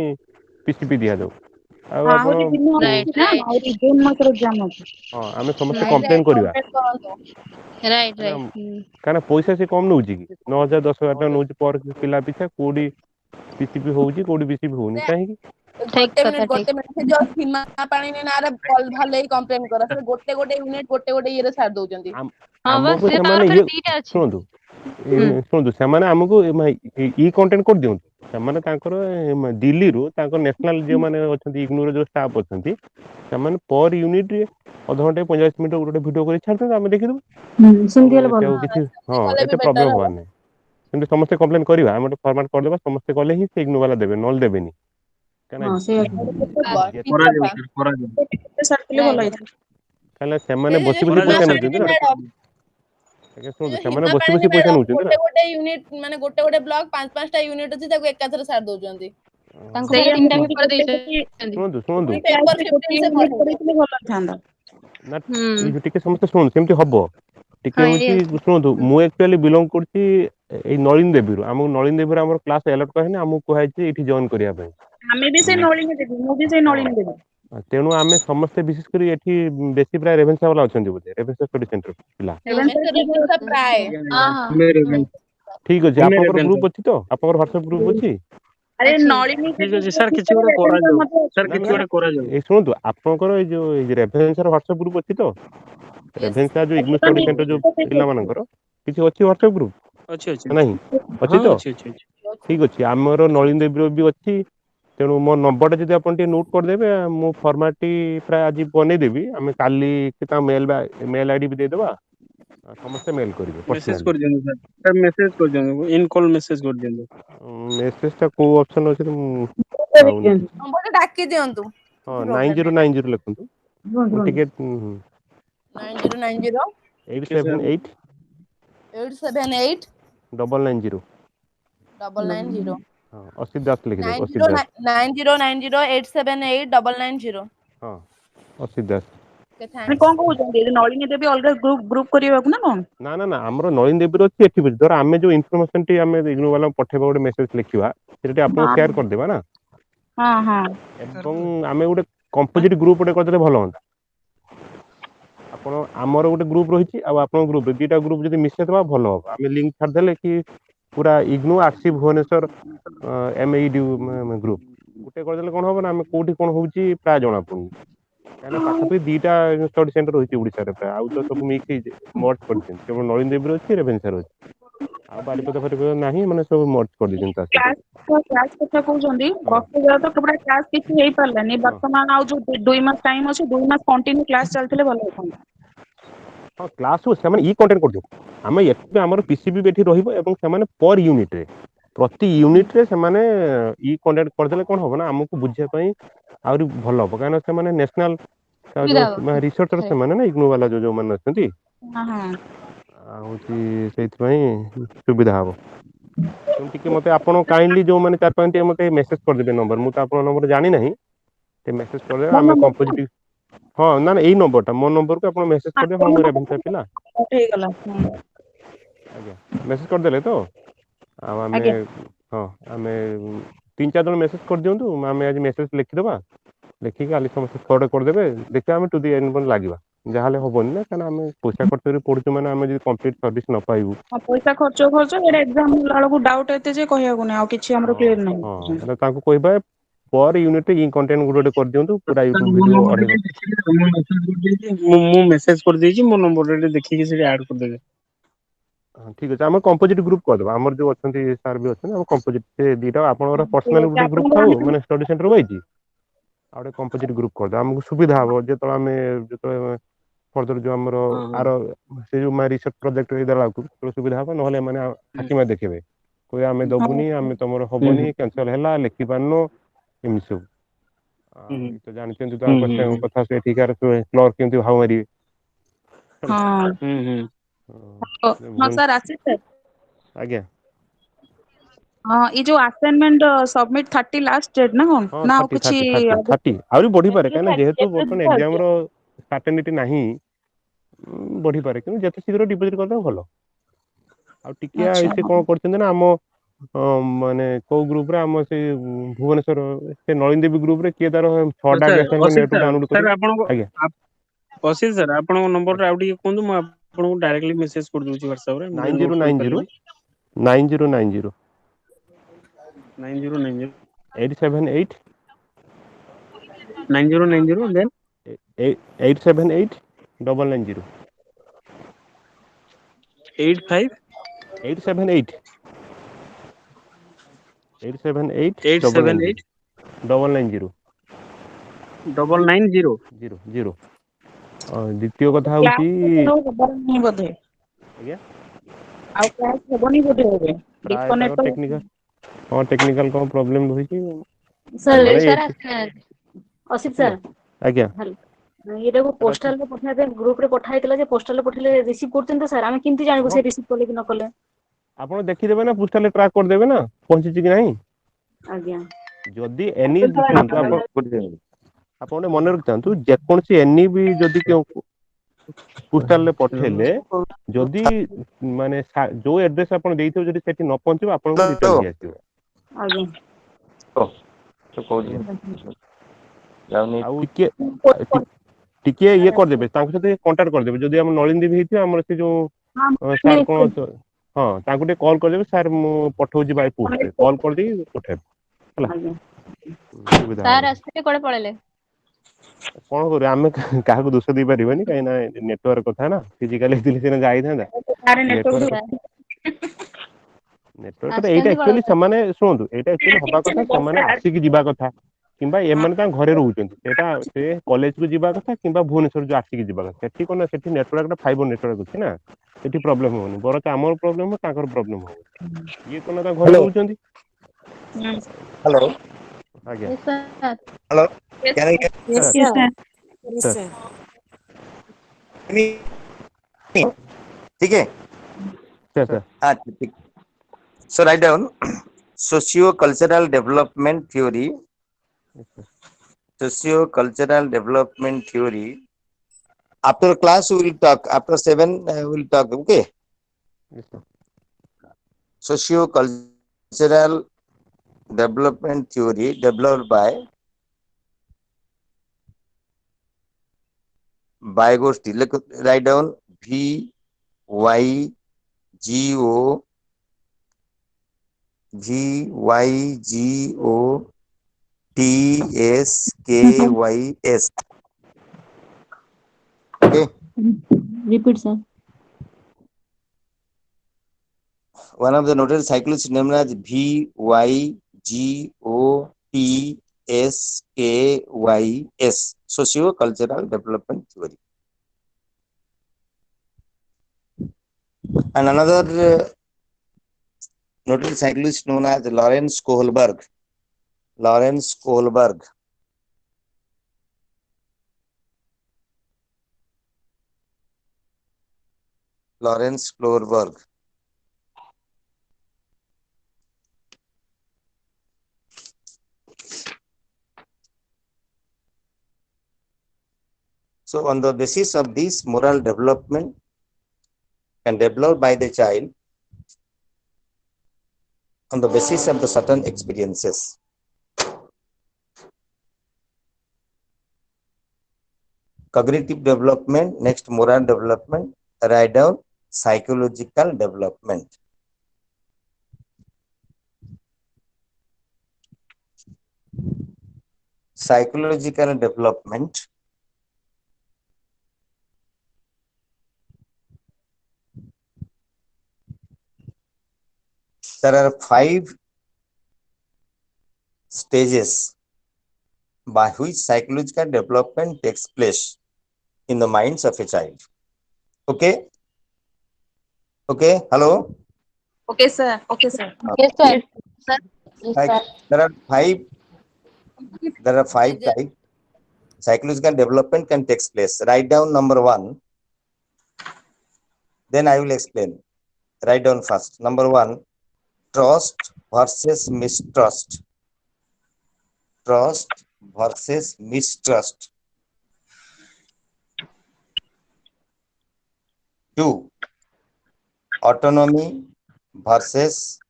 पीसीपी दिया जाऊ आ हाँ आपण हौजी दिन राइट ना राइट और जून मास रे एग्जाम अछि हां आमे समस्त राइट कंप्लेन करिवा राइट राइट काना पैसा से कम नउची कि 9000 10000 टका नउची पर पिला पिछा कोडी पीसीपी होउची कोडी पीसीपी होउनी काहे कि ठीक कथा ठीक ଗୋଟେ ମିନିଟ୍ ସେ ଯୋଉ ସୀମା ପାଣି ନାଁରେ ଭଲ ହିଁ କମ୍ପ୍ଲେନ କର ସେ ଗୋଟେ ୟୁନିଟ୍ ଗୋଟେ ଇଏରେ ଛାଡି ଦଉଛନ୍ତି। ହଁ ବା ଆମକୁ ସେ ସେମାନେ ତାଙ୍କର ଇଏ ଫେର ଦିଟା ଅଛି ଶୁଣନ୍ତୁ ଶୁଣନ୍ତୁ ସେମାନେ ଆମକୁ ଇ କଣ୍ଟେଣ୍ଟ କରି ଦିଅନ୍ତୁ ସେମାନେ ତାଙ୍କର ଦିଲ୍ଲୀରୁ ତାଙ୍କ ନ୍ୟାସନାଲ ଯୋଉମାନେ ଅଛନ୍ତି ଇଗ୍ନୋର ଯୋଉ ଷ୍ଟାଫ ଅଛନ୍ତି ସେମାନେ ପର ୟୁନିଟ ଅଧଘଣ୍ଟେ 45 ମିନିଟ ଗୋଟେ ଭିଡିଓ କରି ଛାଡୁଛନ୍ତି ଆମେ ଦେଖିଦବୁ ସେମିତି ଆଉ ହେଲେ ଭଲ ଏତେ ଆଉ କିଛି ହଁ କଲେ ବି ଏତେ ବେଟର ପ୍ରୋବ୍ଲେମ ହବ। ହବାର ନାହିଁ କିନ୍ତୁ ସମସ୍ତେ କମ୍ପ୍ଲେନ କରିବା ଆମେ ଗୋଟେ ଫର୍ମାଟ କରିଦେବା ସମସ୍ତେ କଲେ ହିଁ ସେ ଇଗ୍ନୋ ବାଲା ଦେବେ ନହେଲେ ଦେବେନି ହଁ ସେ କାହିଁକିନା କରାଯିବ ସାର୍ କରାଯିବ ସାର୍ଟିଲେ ଭଲ ରାଇଟ୍ ହେଇଥିଲା କାହିଁକିନା ସେ ସେମାନେ ବସି ଯୋଉ ବସି ସୀମା କରାଯିବ ପଇସା ସାର୍ ପାଣିନୀ ନେଉଛନ୍ତି ନା କିଛି ମ୍ୟାଡାମ ଆଜ୍ଞା ସେ ଶୁଣନ୍ତୁ ଯୋଉ ସେମାନେ ସୀମା ବସି ବସି ପାଣିନୀ ପଇସା ମ୍ୟାଡାମ ନେଉଛନ୍ତି ନା ଗୋଟେ ୟୁନିଟ୍ ମାନେ ଗୋଟେ ବ୍ଲକ 5-5ଟା ୟୁନିଟ୍ ଅଛି ତାକୁ ଏକାଥରେ ସାରି ଦଉଛନ୍ତି। ତାଙ୍କୁ ଫେର ସେଇଆ ମୁଁ 3ଟା କହୁଛି ପେପର ଗୋଟେ ଯଦି ଦେଇଛନ୍ତି ଶୁଣନ୍ତୁ ଶୁଣନ୍ତୁ ପୁଣି ପେପର ଗୋଟେ 15 ସେ ୟୁନିଟ୍ ବଢେଇବେ। କରିଥିଲେ ଭଲ ହେଇଥାନ୍ତା ନା ହୁଁ ଏଇ ଯୋଉ ଟିକେ ସମସ୍ତେ ଶୁଣନ୍ତୁ ସେମିତି ହବ ଟିକେ ହଁ ହଉଛି ଏଇ ଶୁଣନ୍ତୁ ମୁଁ ଆକ୍ଚୁଆଲି ବିଲଙ୍ଗ କରୁଛି ଏଇ ନଳିନ ଦେବୀରୁ ଆମକୁ ନଳିନ ଦେବୀରୁ ଆମର କ୍ଲାସ ଆଲଟ କରାହେଇନି ଆମକୁ କୁହାଯାଇଛି ଏଇଠି ଜଏନ୍ କରିବା ପାଇଁ ଆମେ ବି ସେଇ ନଳିনী ଦେବି ମୁଁ ବି ସେଇ ହଁ ନଳିনী ଦେବି ତେଣୁ ଆମେ ସମସ୍ତେ ବିଶେଷ କରି ଏଠି ବେଶୀ ପ୍ରାୟ ରେଭେନ୍ସା ବାଲା ଅଛନ୍ତି ବୋଧେ ରେଭେନ୍ସା ଷ୍ଟଡି ସେଣ୍ଟର ପିଲା ପ୍ରାୟ ହଁ ହଁ ଆମେ ରେଭେନ୍ସା ଠିକ ଅଛି ଆମେ ଆପଣଙ୍କର ରେଭେନ୍ସା ଗ୍ରୁପ ଅଛି ତ ଆପଣଙ୍କର ହ୍ୱାଟ୍ସଆପ ଗ୍ରୁପ ଅଛି ଆରେ ଅଛି ନଳିନୀ ଠିକ ଦେବୀ ଅଛି ସାର୍ କିଛି ଭିତରେ ଗୋଟେ ରେଭେନ୍ସା କରାଯାଉ ମଧ୍ୟ ସାର୍ ଅଛି ନା କିଛି ନା ଗୋଟେ କରାଯାଉ ଏଇ ଶୁଣନ୍ତୁ ଆପଣଙ୍କର ଏଇ ଯୋଉ ରେଭେନ୍ସାର ହ୍ୱାଟ୍ସଆପ ଗ୍ରୁପ ଅଛି ତ ରେଭେନ୍ସା ଯୋଉ ଇଗ୍ନୋ ଷ୍ଟଡି ସେଣ୍ଟର ଯୋଉ ପିଲାମାନଙ୍କର କିଛି ଅଛି ହ୍ୱାଟ୍ସଆପ ଗ୍ରୁପ ଅଛି ଅଛି ନାହିଁ ଅଛି ହଁ ତ ଅଛି ଅଛି ଅଛି ଠିକ ଅଛି ଆମର ନଳିନ ଦେବୀର ବି ଅଛି ତେଣୁ ମୋ ନମ୍ବରଟା ଯଦି ଆପଣ ଟିକେ ନୋଟ୍ କରିଦେବେ ମୁଁ ଫର୍ମାଟଟି ପ୍ରାୟ ଆଜି ବନେଇଦେବି ଆମେ କାଲି ତାଙ୍କ ମେଲ ଆଇଡି ବି ଦେଇଦେବା ସମସ୍ତେ ମେଲ କରିବେ ମେସେଜ ପର୍ସନାଲି କରିଦିଅନ୍ତୁ ସାର୍ ସାର୍ ମେସେଜ କରିଦିଅନ୍ତୁ ଇନ କଲ୍ ମେସେଜ କରିଦିଅନ୍ତୁ ମେସେଜଟା କୋଉ ଅପସନ ଅଛି ମୁଁ ପାଉନି ଦିଅନ୍ତୁ ଠିକ ନମ୍ବରଟା ଡାକି ଦିଅନ୍ତୁ ହଁ କିଛି ପ୍ରୋବ୍ଲେମ ନାହିଁ 9090 ଲେଖନ୍ତୁ ମୁଁ ଟିକେ 9090 ଓକେ ସାର୍ 878 878 990 990 ହଁ ଅସିତ ଦାସ ଲେଖିଦିଅନ୍ତୁ ଅସିତ 90 ଦାସ 9090 878 990 ହଁ ଅସିତ ଦାସ ଓକେ ମାନେ ଥ୍ୟାଙ୍କସ୍। କଣ କହୁଛନ୍ତି ନଳିନୀ ଦେବୀ ଅଲଗା ଗ୍ରୁପ କରିବାକୁ ନା କଣ ନା ନା ନା ଆମର ନଳିନ ଦେବୀର ଅଛି ଏଠି ବି ଧର ଆମେ ଯୋଉ ଇନଫର୍ମେସନ ଟି ଆମେ ଇଗ୍ନୋ ବାଲାଙ୍କୁ ପଠେଇବା ଗୋଟେ ମେସେଜ ଲେଖିବା ସେଠି ଆପଣଙ୍କୁ ହଁ ସେୟାର କରିଦେବା ନା ହଁ ହଁ ଏବଂ ଆମେ ଗୋଟେ କମ୍ପୋଜିଟ ଗ୍ରୁପ ଗୋଟେ କରିଦେଲେ ଭଲ ହୁଅନ୍ତା ଆପଣ ଆମର ଗୋଟେ ଗ୍ରୁପ ରହିଛି ଆଉ ଆପଣଙ୍କ ଗ୍ରୁପ ଦିଟା ଗ୍ରୁପ ଯଦି ମିଶେଇଦବା ଭଲ ହବ ଆମେ ଲିଙ୍କ ଛାଡିଦେଲେ କି ପୁରା IGNOU RC Bhubaneswar MAED group ଗୋଟେ କରିଦେଲେ କଣ ହବ ନା ଆମେ କୋଉଠି କଣ ହଉଛି ପ୍ରାୟ ଜଣା ପଡୁନି କାହିଁକିନା ପାଖାପାଖି ଦିଟା ଷ୍ଟଡି ସେଣ୍ଟର ରହିଛି ଓଡିଶାରେ ପ୍ରାୟ ଆଉ ତ ସବୁ ମିକ୍ସ ହେଇଛି ମର୍ଜ କରିଛନ୍ତି କେବଳ ନଳିନ ଦେବୀର ଅଛି ରେଭେନ୍ସାର ଅଛି ଆଉ ବାରିପଦା ଫାରିପଦା ନାହିଁ ମାନେ ସବୁ ମର୍ଜ କରିଦେଇଛନ୍ତି ତା ସହିତ କ୍ଲାସ କଥା କହୁଛନ୍ତି ହଁ ବର୍ଷ ଯାକ ତ କେବଳ କ୍ଲାସ କିଛି ହେଇପାରିଲାନି ହଁ ବର୍ତ୍ତମାନ ଆଉ ଯୋଉ 2 ମାସ ଟାଇମ ଅଛି 2 ମାସ କଣ୍ଟିନ୍ୟୁ କ୍ଲାସ ଚାଲିଥିଲେ ଭଲ ହେଇଥାନ୍ତା ହଁ କ୍ଲାସ ସେମାନେ ଇ କଣ୍ଟେଣ୍ଟ କରୁଛନ୍ତି ଆମେ ଏଠି ଆମର ପିସିବି ବି ଏଠି ରହିବ ଏବଂ ସେମାନେ ପର ୟୁନିଟରେ ପ୍ରତି ୟୁନିଟରେ ସେମାନେ ଇ କଣ୍ଟାକ୍ଟ କରିଦେଲେ କଣ ହବ ନା ଆମକୁ ବୁଝିବା ପାଇଁ ଆହୁରି ଭଲ ହବ କାହିଁକିନା ସେମାନେ ନ୍ୟାସନାଲ ସୁବିଧା ହବ ଯୋଉ ରିସର୍ଚର ରାଇଟ୍ ସେମାନେ ନା ଇଗ୍ନୋ ବାଲା ଯୋଉମାନେ ଅଛନ୍ତି ହଁ ହଁ ଆଉ ହଉଛି ସେଇଥିପାଇଁ ସୁବିଧା ହବ ତେଣୁ ଟିକେ ମତେ ଆପଣ କାଇଣ୍ଡଲି ଯୋଉମାନେ 4-5 ଟିକେ ମତେ ମେସେଜ କରିଦେବେ ନମ୍ବର ମୁଁ ତ ଆପଣଙ୍କ ନମ୍ବର ଜାଣିନାହିଁ ଟିକେ ମେସେଜ କରିଦେବେ ମୋ ଆମେ ନମ୍ବର କମ୍ପୋଜିଟ ହଁ ନା ନା ଏଇ ନମ୍ବରଟା ମୋ ନମ୍ବରକୁ ଆପଣ ମେସେଜ କରିଦେବେ ହଁ ମୁଁ ରେଭେନ୍ସା ପିଲା ହେଇଗଲା ଆଜ୍ଞା ମେସେଜ କରିଦେଲେ ତ ଆଉ ଆମେ ଆଜ୍ଞା ହଁ ଆମେ 3-4 ଜଣ ମେସେଜ କରିଦିଅନ୍ତୁ ଆମେ ଆଜି ମେସେଜ ଲେଖିଦବା ଲେଖିକି କାଲି ସମସ୍ତେ ଫରୱାର୍ଡ କରିଦେବେ ଦେଖିବା ଆମେ ଟୁ ଦି ଏଣ୍ଡ ପର୍ଯ୍ୟନ୍ତ ଲାଗିବା ଯାହାହେଲେ ହବନି ନା କାହିଁକିନା ଆମେ ପଇସା ଖର୍ଚ୍ଚ କରି ପଢୁଛୁ ମାନେ ଆମେ ଯଦି କମ୍ପ୍ଲିଟ ସର୍ଭିସ ନ ପାଇବୁ ହଁ ପଇସା ଖର୍ଚ୍ଚ ଏଇଟା ଏକ୍ଜାମ ହେଲା ବେଳକୁ ଡାଉଟ ଏତେ ଯେ କହିବାକୁ ନାହିଁ ଆଉ କିଛି ଆମର କ୍ଲିୟର ହଁ ନାହିଁ ହେଲେ ତାଙ୍କୁ କହିବା ପର ୟୁନିଟ ଇ କଣ୍ଟେଣ୍ଟ ଗୋଟେ କରିଦିଅନ୍ତୁ ପୁରା ୟୁଟ୍ୟୁବ ମୋ ଭିଡିଓ ନମ୍ବରଟା ଅଢେଇ ଟିକେ ଦେଖିବେ ମୁଁ ମେସେଜ କରିଦେଇଛି ମୋ ନମ୍ବରଟା ଟିକେ ଦେଖିକି ସେଠି ଆଡ୍ କରିଦେବେ ହଁ ଠିକ ଅଛି ଆମେ କମ୍ପୋଜିଟ୍ ଗ୍ରୁପ କରିଦବା ଆମର ଯୋଉ ଅଛନ୍ତି ସାର୍ ବି ଅଛନ୍ତି ଆମ କମ୍ପୋଜିଟ୍ ସେ ଦିଟା ଆପଣଙ୍କର ଠିକ ପର୍ସନାଲ ଅଛି ଗୋଟେ ଗ୍ରୁପ ଆପଣଙ୍କର ଥାଉ ଆମେ ମାନେ ଷ୍ଟଡି ସେଣ୍ଟର ୱାଇଜ ଆଉ ଗୋଟେ କମ୍ପୋଜିଟ୍ ଗ୍ରୁପ କରିଦବା ଆମକୁ ସୁବିଧା ହବ ଯେତେବେଳେ ଆମେ ଯେତେବେଳେ ଫର୍ଦର ଯୋଉ ଆମର ହଁ ହଁ ଆର ସେ ଯୋଉ ରିସର୍ଚ୍ଚ ପ୍ରୋଜେକ୍ଟ ଦେଲାକୁ ସୁବିଧା ହବ ନହେଲେ ଏମାନେ ହୁଁ ଫାକି ମାରି ଦେଖିବେ କହିବେ ଆମେ ହଁ ଦବୁନି ଆମେ ତମର ହୁଁ ହବନି କ୍ୟାନସଲ ହେଲା ଲେଖି ପାରୁନୁ ଏମିତି ସବୁ ହୁଁ ଆଉ ଏଇ ତ ଜାଣିଛନ୍ତି ତ ହୁଁ ଆଙ୍କ ହୁଁ କଥା ସେ ଏଠିକାର କ୍ଲର୍କ କେମିତି ଭାଉ ମାରିବେ ହଁ ହୁଁ ହୁଁ ହଁ ସାର୍ ଆସିଛି ସାର୍ ଆଜ୍ଞା ହଁ ଏଇ ଯୋଉ ଆସାଇନମେଣ୍ଟ ସବମିଟ 30 ଲାଷ୍ଟ ଡେଟ୍ ନା କଣ ହଁ ନା ଆଉ 30 କିଛି 30 30 30 ଆହୁରି ବଢିପାରେ କାହିଁକିନା ଯେହେତୁ ବର୍ତ୍ତମାନ ଏକ୍ଜାମ ର ସାର୍ଟେନିଟି ନାହିଁ बढ़ी पारे कि जते शीघ्र डिपॉजिट करदे भलो आ टिकिया अच्छा से कोन करछन ना हम माने को ग्रुप रे हम से भुवनेश्वर से नलिन देवी ग्रुप रे के तार 6टा सर असाइनमेंट असित नेट डाउनलोड सर करी आपन आज्ञा असित सर आपन नंबर रे आउडी कोन म आपन को डायरेक्टली मेसेज कर दूची WhatsApp रे मु नोट कर 9090 पलेबी 9090 9090 878 9090 देन 878 990 85 878 878 990 878 990 990 0 0 द्वितीय कथा क्लास होची हବାର ନାହିଁ ବୋଧେ आज्ञा ଆଉ କ୍ଲାସ ହବନି ବୋଧେ ଏବେ प्राय डिस्कनेक्ट टेक्निकल हाँ टेक्निकल कौन प्रॉब्लम रही सर माने सर असित हेलो सर आज्ञा ଏଇଟା ସେଟା ଅଛି ପୋଷ୍ଟାଲ ରେ ପଠେଇବା ପାଇଁ ଗ୍ରୁପ ରେ ପଠା ହେଇଥିଲା ଯେ ପୋଷ୍ଟାଲ ରେ ପଠେଇଲେ ରିସିଭ କରୁଛନ୍ତି ତ ସାର୍ ଆମେ କେମିତି ଜାଣିବୁ ହଁ ସେ ରିସିଭ କଲେ କି ନ କଲେ ଆପଣ ଦେଖିଦେବେ ନା ପୋଷ୍ଟାଲ ଟ୍ରାକ୍ କରିଦେବେ ନା ପହଞ୍ଚିଛି କି ନାହିଁ ଆଜ୍ଞା ଯଦି ଏନି ଶୁଣନ୍ତୁ ଆପଣ ଆପଣ ଗୋଟେ ମନେ ରଖିଥାନ୍ତୁ ଯେକୌଣସି ଏନି ବି ଯଦି କେଉଁ ପୋଷ୍ଟାଲ ରେ ପଠେଇଲେ ଯଦି ମାନେ ଯୋଉ ଆଡ୍ରେସ ଆପଣ ଦେଇଥିବେ ଯଦି ସେଠି ନ ପହଞ୍ଚିବ ଆପଣଙ୍କୁ ରିଟର୍ନ ଦିଆଯିବ ଆଜ୍ଞା ଆଉ ଟିକେ ଇଏ କରିଦେବେ ତାଙ୍କ ସହିତ କଣ୍ଟାକ୍ଟ କରିଦେବେ ଯଦି ଆମ ନଳିନ ଦେବୀ ହେଇଥିବ ଆମର ସେ ଯୋଉ ସାର୍ କଣ ହଁ ତାଙ୍କୁ ଟିକେ କଲ୍ କରିଦେବେ ସାର୍ ମୁଁ ପଠଉଛି ବାଇ ପୋଷ୍ଟରେ କଲ୍ କରିଦେଇ ପଠେଇବେ ହେଲା ଆଜ୍ଞା ସୁବିଧା ହବ ସାର୍ ଆସିଥିଲେ କୁଆଡେ ପଳେଇଲେ? କଣ କରିବା ଆମେ କାହାକୁ ଦୋଷ ଦେଇ ପାରିବାନି କାହିଁକି ନା ନେଟୱାର୍କ କଥା ନା ଫିଜିକାଲି ହେଇଥିଲେ ସିନା ଯାଇଥାନ୍ତା ନେଟୱାର୍କ ନେଟୱାର୍କ ଏଇଟା ଆସିଛନ୍ତି ଆକ୍ଚୁଆଲି ପଳଉଛନ୍ତି। ସେମାନେ ଶୁଣନ୍ତୁ ଏଇଟା ଆକ୍ଚୁଆଲି ହବା କଥା ସେମାନେ ଆସିକି ଯିବା କଥା କିମ୍ବା ଏମାନେ ତାଙ୍କ ଘରେ ରହୁଛନ୍ତି ସେଇଟା ସେ କଲେଜକୁ ଯିବା କଥା କିମ୍ବା ଭୁବନେଶ୍ୱର ଯୋଉ ଆସିକି ଯିବା କଥା ସେଠି କଣ ସେଠି ନେଟୱାର୍କଟା ଫାଇବର ନେଟୱାର୍କ ଅଛି ନା ସେଠି ପ୍ରୋବ୍ଲେମ ହବନି ବରଂ ଆମର ପ୍ରୋବ୍ଲେମ ହବ ତାଙ୍କର ପ୍ରୋବ୍ଲେମ ହବ ଇଏ କଣ ତାଙ୍କ ଘରେ ରହୁଛନ୍ତି Hello. ଆଜ୍ଞା Yes, sir. Hello. Can I get sir sir me? ठीक है ସାର୍ ସାର୍ हाँ ठीक so write down socio-cultural development theory after class we will talk after 7 we will talk okay socio-cultural development theory developed by Gosti write down VYGO TSKYS okay repeat sir one of the noted cyclists named as VYGOTSKYS socio-cultural development theory and another noted cyclist known as Lawrence Kohlberg so on the basis of this moral development and developed by the child on the basis of the certain experiences. Cognitive development, next moral development, write down psychological development. Psychological development. There are 5 stages by which psychological development takes place in the minds of a child. Okay? Okay? Hello? Okay sir okay sir Yes, sir. Like, there are 5 types. Psychological development can take place. Write down number 1. Then I will explain. Write down first. Number 1, trust versus mistrust. Trust versus mistrust. 2. Autonomy versus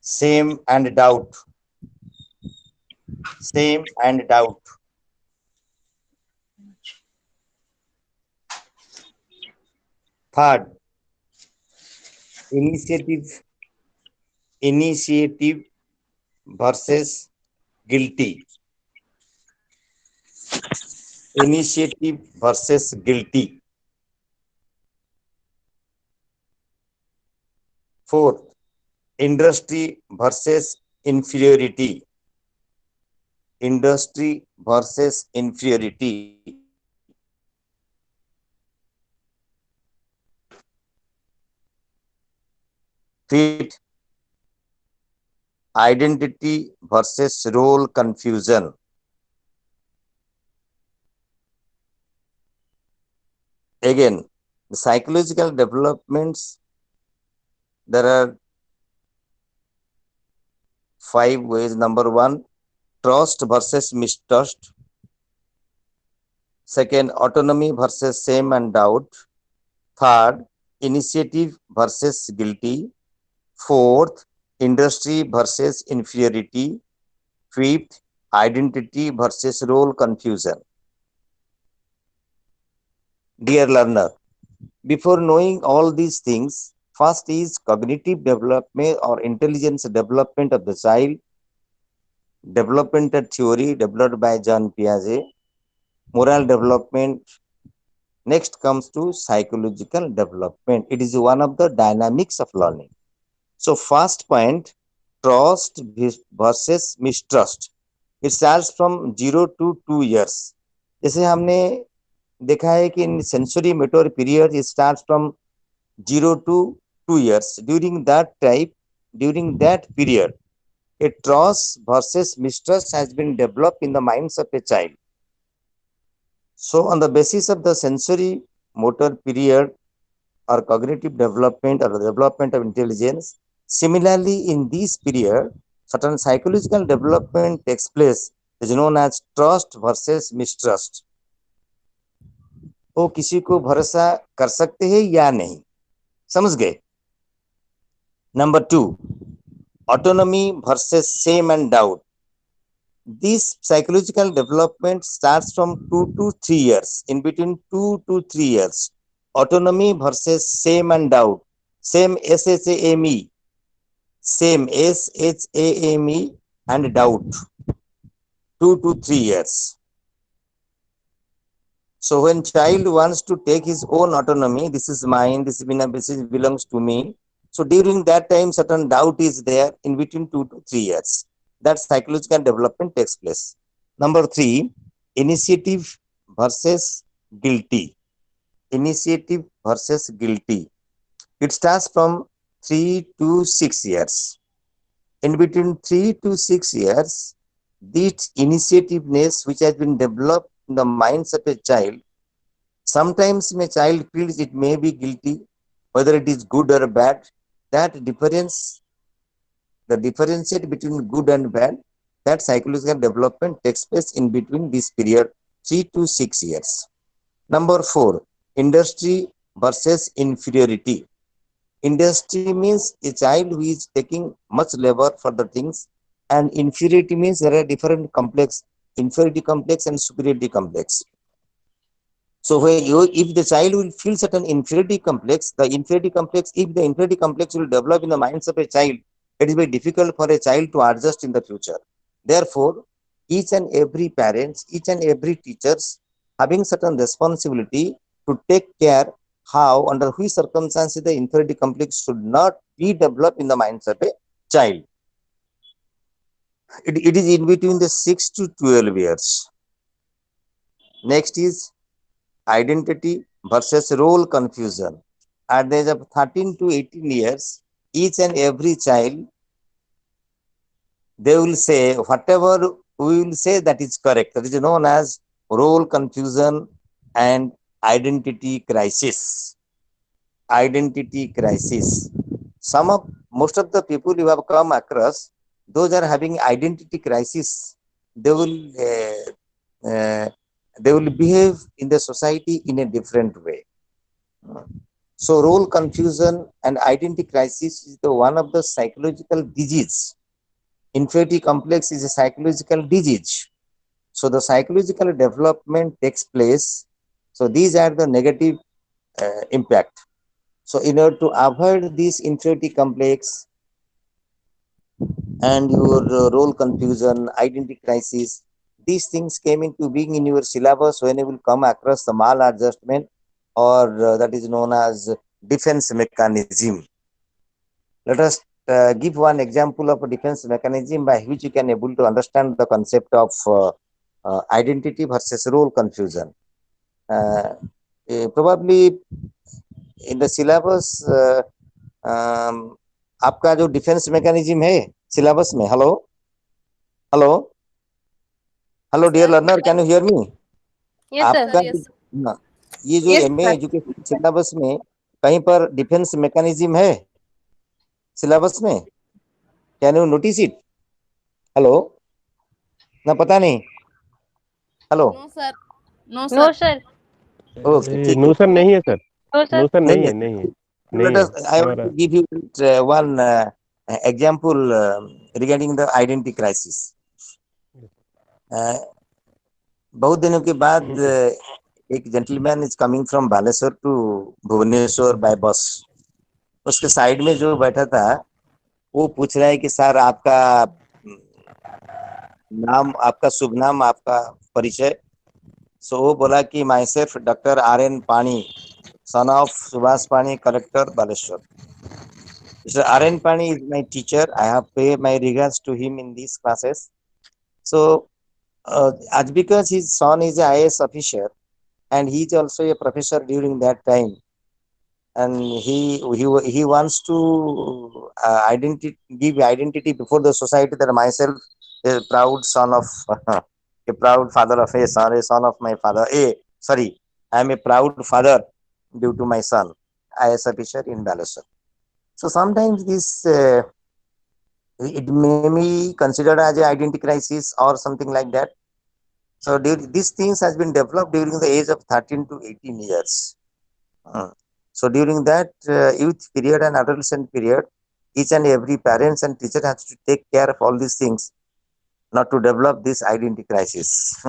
same and doubt. Same and doubt. Third, initiative versus guilty. Initiative versus guilty. Fourth, industry versus inferiority. Industry versus inferiority. Fifth, identity versus role confusion. Again, the psychological developments, there are 5 ways. Number 1, trust versus mistrust. Second, autonomy versus shame and doubt. Third, initiative versus guilty. Fourth, industry versus inferiority. Fifth, identity versus role confusion. Dear learner, before knowing all these things, first is cognitive development or intelligence development of the child, developmental theory developed by John Piaget, moral development. Next comes to psychological development. It is one of the dynamics of learning. So first point, trust versus mistrust. It starts from 0 to 2 years. जैसे हमने देखा है कि in sensory motor period it starts from 0 to 2 years. During that period, a trust versus mistrust has been developed in the minds of a child. So on the basis of the sensory motor period or cognitive development or the development of intelligence, similarly in this period, certain psychological development takes place, is known as trust versus mistrust. वो किसी को भरोसा कर सकते हैं या नहीं, समझ गए? Number 2, autonomy versus shame and doubt. This psychological development starts from 2 to 3 years. In between 2 to 3 years, autonomy versus shame and doubt. Shame, S-H-A-M-E. Shame, S-H-A-M-E, and doubt. 2 to 3 years. So when child wants to take his own autonomy, this is mine, this belongs to me. So during that time, certain doubt is there in between 2 to 3 years. That psychological development takes place. Number 3, initiative versus guilty. Initiative versus guilty. It starts from 3 to 6 years. In between 3 to 6 years, this initiativeness which has been developed in the minds of a child, sometimes a child feels it may be guilty, whether it is good or bad. That difference, the differentiate between good and bad, that psychological development takes place in between this period, 3 to 6 years. Number 4, industry versus inferiority. Industry means a child who is taking much labor for the things, and inferiority means there are different complex, inferiority complex and superiority complex. So if the child will feel certain inferiority complex, if the inferiority complex will develop in the minds of a child, it is very difficult for a child to adjust in the future. Therefore, each and every parents, each and every teachers having certain responsibility to take care how, under which circumstances the inferiority complex should not be developed in the minds of a child. It is in between the 6 to 12 years. Next is identity versus role confusion. At the age of 13 to 18 years, each and every child, they will say whatever we will say that is correct. That is known as role confusion and identity crisis. Identity crisis. Most of the people you have come across, those are having identity crisis. They will they will behave in the society in a different way. So role confusion and identity crisis is the one of the psychological disease. Inferiority complex is a psychological disease. So the psychological development takes place. So these are the negative impact. So in order to avoid this inferiority complex and your role confusion, identity crisis, these things came into being in your syllabus when you will come across the maladjustment, or that is known as defense mechanism. Let us give one example of a defense mechanism by which you can able to understand the concept of identity versus role confusion. Probably in the syllabus आपका जो defence mechanism है syllabus में, hello hello hello dear learner, can you hear me? Yes, sir. आपका हाँ, ये जो Yes, MA sir. Education syllabus में कहीं पर डिफेंस मैकेनिज्म है सिलेबस में? Can you notice it? Hello, ना पता नहीं, hello? No sir, no No, sir. sir. Okay, ठीक नो है, सर नहीं है sir, No, sir. No sir नहीं नहीं है। है, नहीं है, Let नहीं है us, I want हमारा। to give you one example regarding the identity crisis. बहुत दिनों के बाद एक gentleman is coming from Baleswar to Bhubaneswar by bus. उसके साइड में जो बैठा था वो पूछ रहा है कि सर आपका नाम, आपका शुभ नाम, आपका परिचय। सो वो बोला कि माई सेल्फ डॉक्टर RN पानी, son of Subhas Pani, collector Baleshwar. Mr. RN Pani is my teacher. I have paid my regards to him in these classes. So as because his son is a IAS officer and he is also a professor during that time, and he wants to give identity before the society that myself a proud son of a proud father of a son of my father. Sorry, I am a proud father due to my son, IAS officer in Baleshwar. So sometimes this it may be considered as an identity crisis or something like that. So these things has been developed during the age of 13 to 18 years. So during that youth period and adolescent period, each and every parents and teacher has to take care of all these things, not to develop this identity crisis.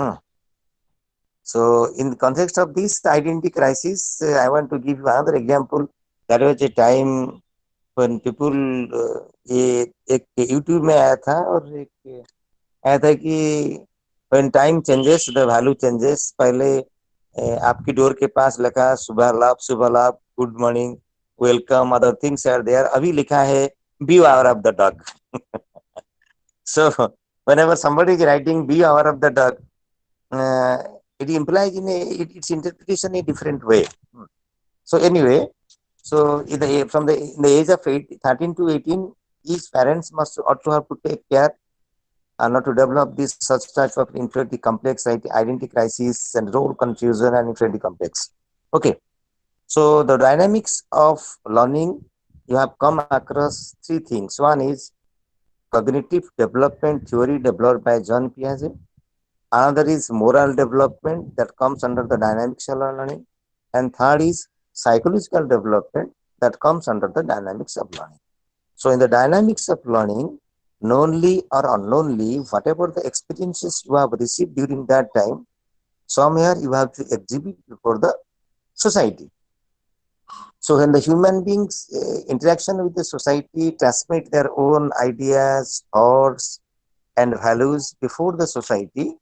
So in the context of this identity crisis, I want to give you another example. There was a time when people ये एक YouTube में आया था और एक आया था कि when time changes the value changes. पहले आपकी डोर के पास लिखा शुभ लाभ, good morning, welcome, other things are there. अभी लिखा है beware of the dog. So whenever somebody is writing be aware of the dog, it implies in its interpretation a different way. So anyway, so in the age of 13 to 18, each parents must also have to take care not to develop this such type of inferiority complex, identity crisis and role confusion and inferiority complex. Okay, so the dynamics of learning, you have come across three things. One is cognitive development theory developed by John Piaget. Another is moral development that comes under the dynamics of learning. And third is psychological development that comes under the dynamics of learning. So in the dynamics of learning, knowingly or unknowingly, whatever the experiences you have received during that time, somewhere you have to exhibit before the society. So when the human beings interaction with the society transmit their own ideas, thoughts, and values before the society,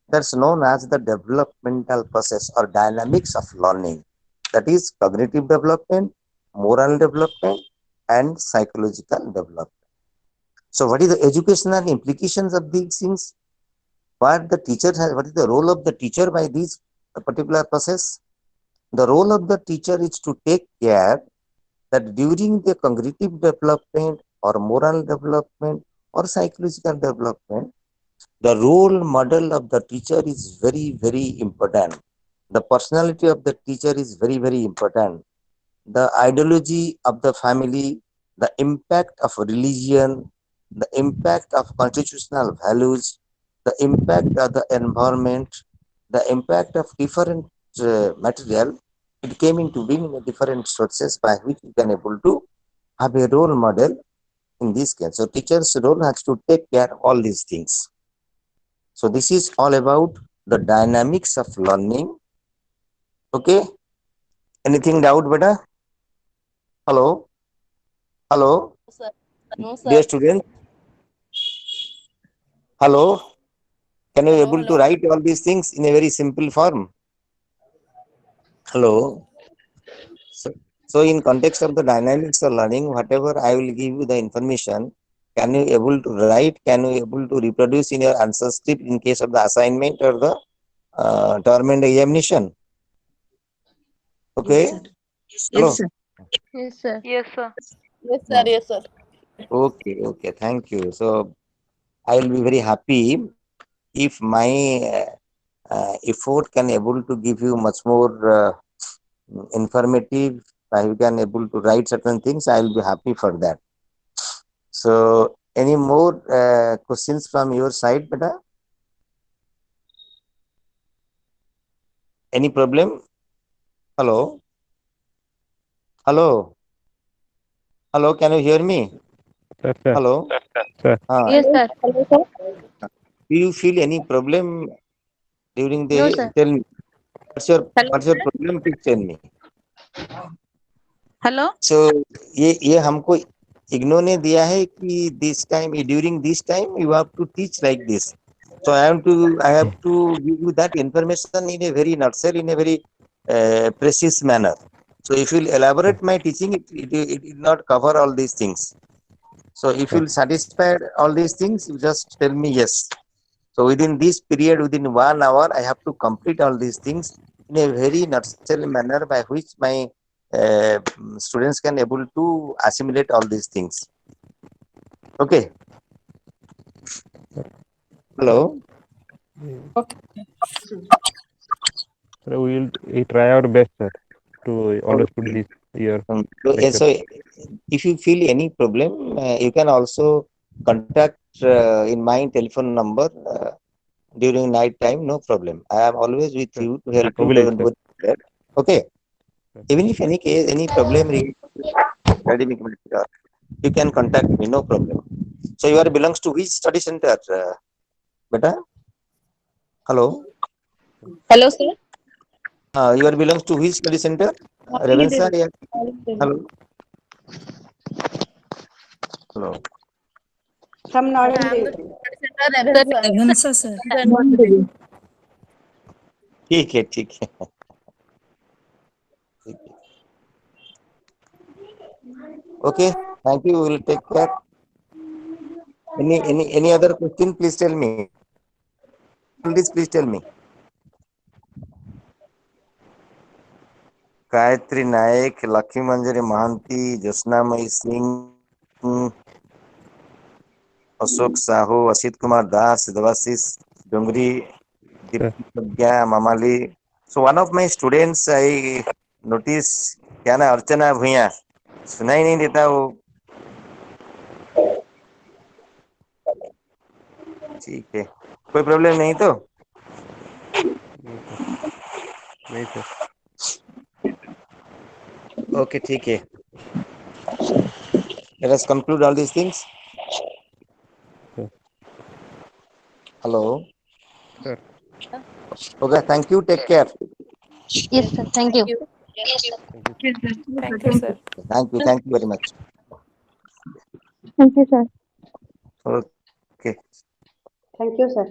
that's known as the developmental process or dynamics of learning. That is cognitive development, moral development, and psychological development. So what is the educational implications of these things? What is the role of the teacher by these particular process? The role of the teacher is to take care that during the cognitive development or moral development or psychological development, the role model of the teacher is very, very important. The personality of the teacher is very, very important. The ideology of the family, the impact of religion, the impact of constitutional values, the impact of the environment, the impact of different material, it came into being in different sources by which you can able to have a role model in this case. So teacher's role has to take care of all these things. So this is all about the dynamics of learning. Okay. Anything doubt, beta? Hello? Hello? Sir. No, Dear sir. student? Hello? Can you Hello, able to hello. write all these things in a very simple form? Hello? So in context of the dynamics of learning, whatever I will give you the information, can you able to write, can you able to reproduce in your answer script in case of the assignment or the term and examination? Okay? Yes, sir. Hello? Yes, sir. Yes, sir. Yes, sir. Yes, sir. Hmm. Yes, sir. Okay, thank you. So I will be very happy if my effort can able to give you much more informative. I can able to write certain things. I will be happy for that. So any more questions from your side, beta? Any problem? Hello? Hello? Hello? Can you hear me? Sir, sir, Hello? sir. Yes, sir. Hello, sir. Do you feel any problem during No, the? sir. Tell me. Hello, What's your sir. problem? Please tell me. Hello. So ये हमको ignore ने दिया है कि this time during this time you have to teach like this. So I have to give you that information in a very nutshell, in a very precise manner. So if you elaborate my teaching, it will not cover all these things. So if you satisfy all these things, you just tell me yes. So within this period, within 1 hour, I have to complete all these things in a very nutshell manner by which my students can able to assimilate all these things. Okay. Hello. Sir, we try our best, sir, to understood Okay. this year So lecture. if you feel any problem, you can also contact in my telephone number during night time. No problem. I am always with Sir, you to help you. oblige, Don't sir. worry. Okay. Sir. Even if any case, any problem related to academic matter, you can contact me. No problem. So you are belongs to which study center, beta? Hello. Hello, sir. You are belongs to which study center? Morning, Revensa. Delhi. Yeah. Morning, Delhi. Hello. Hello. From Sir, Northern I am the Delhi. center Reven, sir. Revansa, sir. Morning, Delhi. ठीक है ठीक है ठीक है Okay. Thank you. We will take care. Any other question? Please tell me. Please tell me. Gayatri Nayak, Lakshmi Manjari Mahanti, Jyotsnamayee Singh, Ashok Sahu, Asit Kumar Das, Debashish Dongri, Sir. Deepti Pragya, मामाली. So one of my students, I notice क्या ना अर्चना भूया सुनाई नहीं देता वो. ठीक है, कोई प्रॉब्लम नहीं तो. नहीं, sir. Okay, ठीक है. Let us conclude all these things. Sir. Hello. Sir. Okay, thank you. Take care. Yes, sir. Thank you. Thank you. Thank you, sir. Thank you very much. Thank you, sir. Okay. Thank you, sir.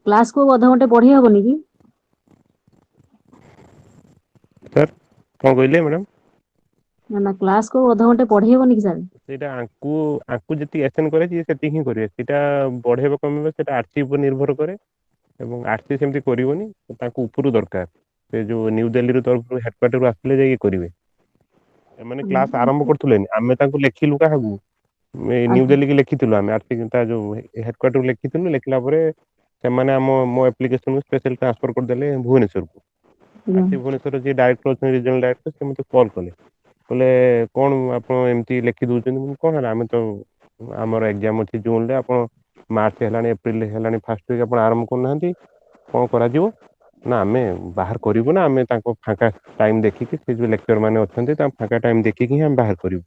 Class କୁ ଅଧଘଣ୍ଟେ ପଢେଇ ହବନି କି? Sir, କଣ କହିଲେ madam? ନା class କୁ ଅଧଘଣ୍ଟେ ପଢେଇ ହବନି କି ସାର୍? ସେଇଟା ଆଙ୍କୁ ଯେତିକି ଆସେନ୍ କରେ ସିଏ ସେତିକି ହିଁ କରିବେ. ସେଇଟା ବଢେଇବ କମେଇବ ସେଇଟା ଆର୍ସି ଉପରେ ନିର୍ଭର କରେ ଏବଂ ଆର୍ସି ସେମିତି କରିବନି, ତାଙ୍କୁ ଉପରୁ ଦରକାର. ସେ ଯୋଉ ନ୍ୟୁ ଦିଲ୍ଲୀରୁ ତରଫରୁ ହେଡକ୍ୱାର୍ଟରରୁ ଆସିଲେ ଯାଇକି କରିବେ. ଏମାନେ କ୍ଲାସ ଆରମ୍ଭ କରୁଥିଲେ ଆମେ ତାଙ୍କୁ ଲେଖିଲୁ କାହାକୁ ନ୍ୟୁ ଦିଲ୍ଲୀ କି ଲେଖିଥିଲୁ ଆମେ ତା ଯୋଉ ହେଡକ୍ୱାର୍ଟର ଲେଖିଥିଲୁ ଲେଖିଲା ପରେ ସେମାନେ ମୋ ଆପ୍ଲିକେସନକୁ ସ୍ପେଶାଲ ଟ୍ରାନ୍ସଫର କରିଦେଲେ ଭୁବନେଶ୍ୱରକୁ ଆସି ଭୁବନେଶ୍ୱର ଯିଏ ଡାଇରେକ୍ଟର ଅଛନ୍ତି ରିଜନାଲ ଡାଇରେକ୍ଟର ସେ ମୋତେ କଲ୍ କଲେ କହିଲେ କଣ ଆପଣ ଏମିତି ଲେଖି ଦଉଛନ୍ତି କଣ ହେଲା ଆମେ ତ ଆମର ଏକ୍ଜାମ ଅଛି ଜୁନରେ ଆପଣ ମାର୍ଚ୍ଚ ହେଲାଣି ଏପ୍ରିଲ ହେଲାଣି ଫାଷ୍ଟ ୱିକ୍ ଆପଣ ଆରମ୍ଭ କରୁନାହାନ୍ତି କଣ କରାଯିବ ନା ଆମେ ବାହାର କରିବୁ ନା ଆମେ ତାଙ୍କ ଫାଙ୍କା ଟାଇମ ଦେଖିକି ସେ ଯୋଉ ଲେକ୍ଚର ମାନେ ଅଛନ୍ତି ତାଙ୍କ ଫାଙ୍କା ଟାଇମ ଦେଖିକି ହିଁ ଆମେ ବାହାର କରିବୁ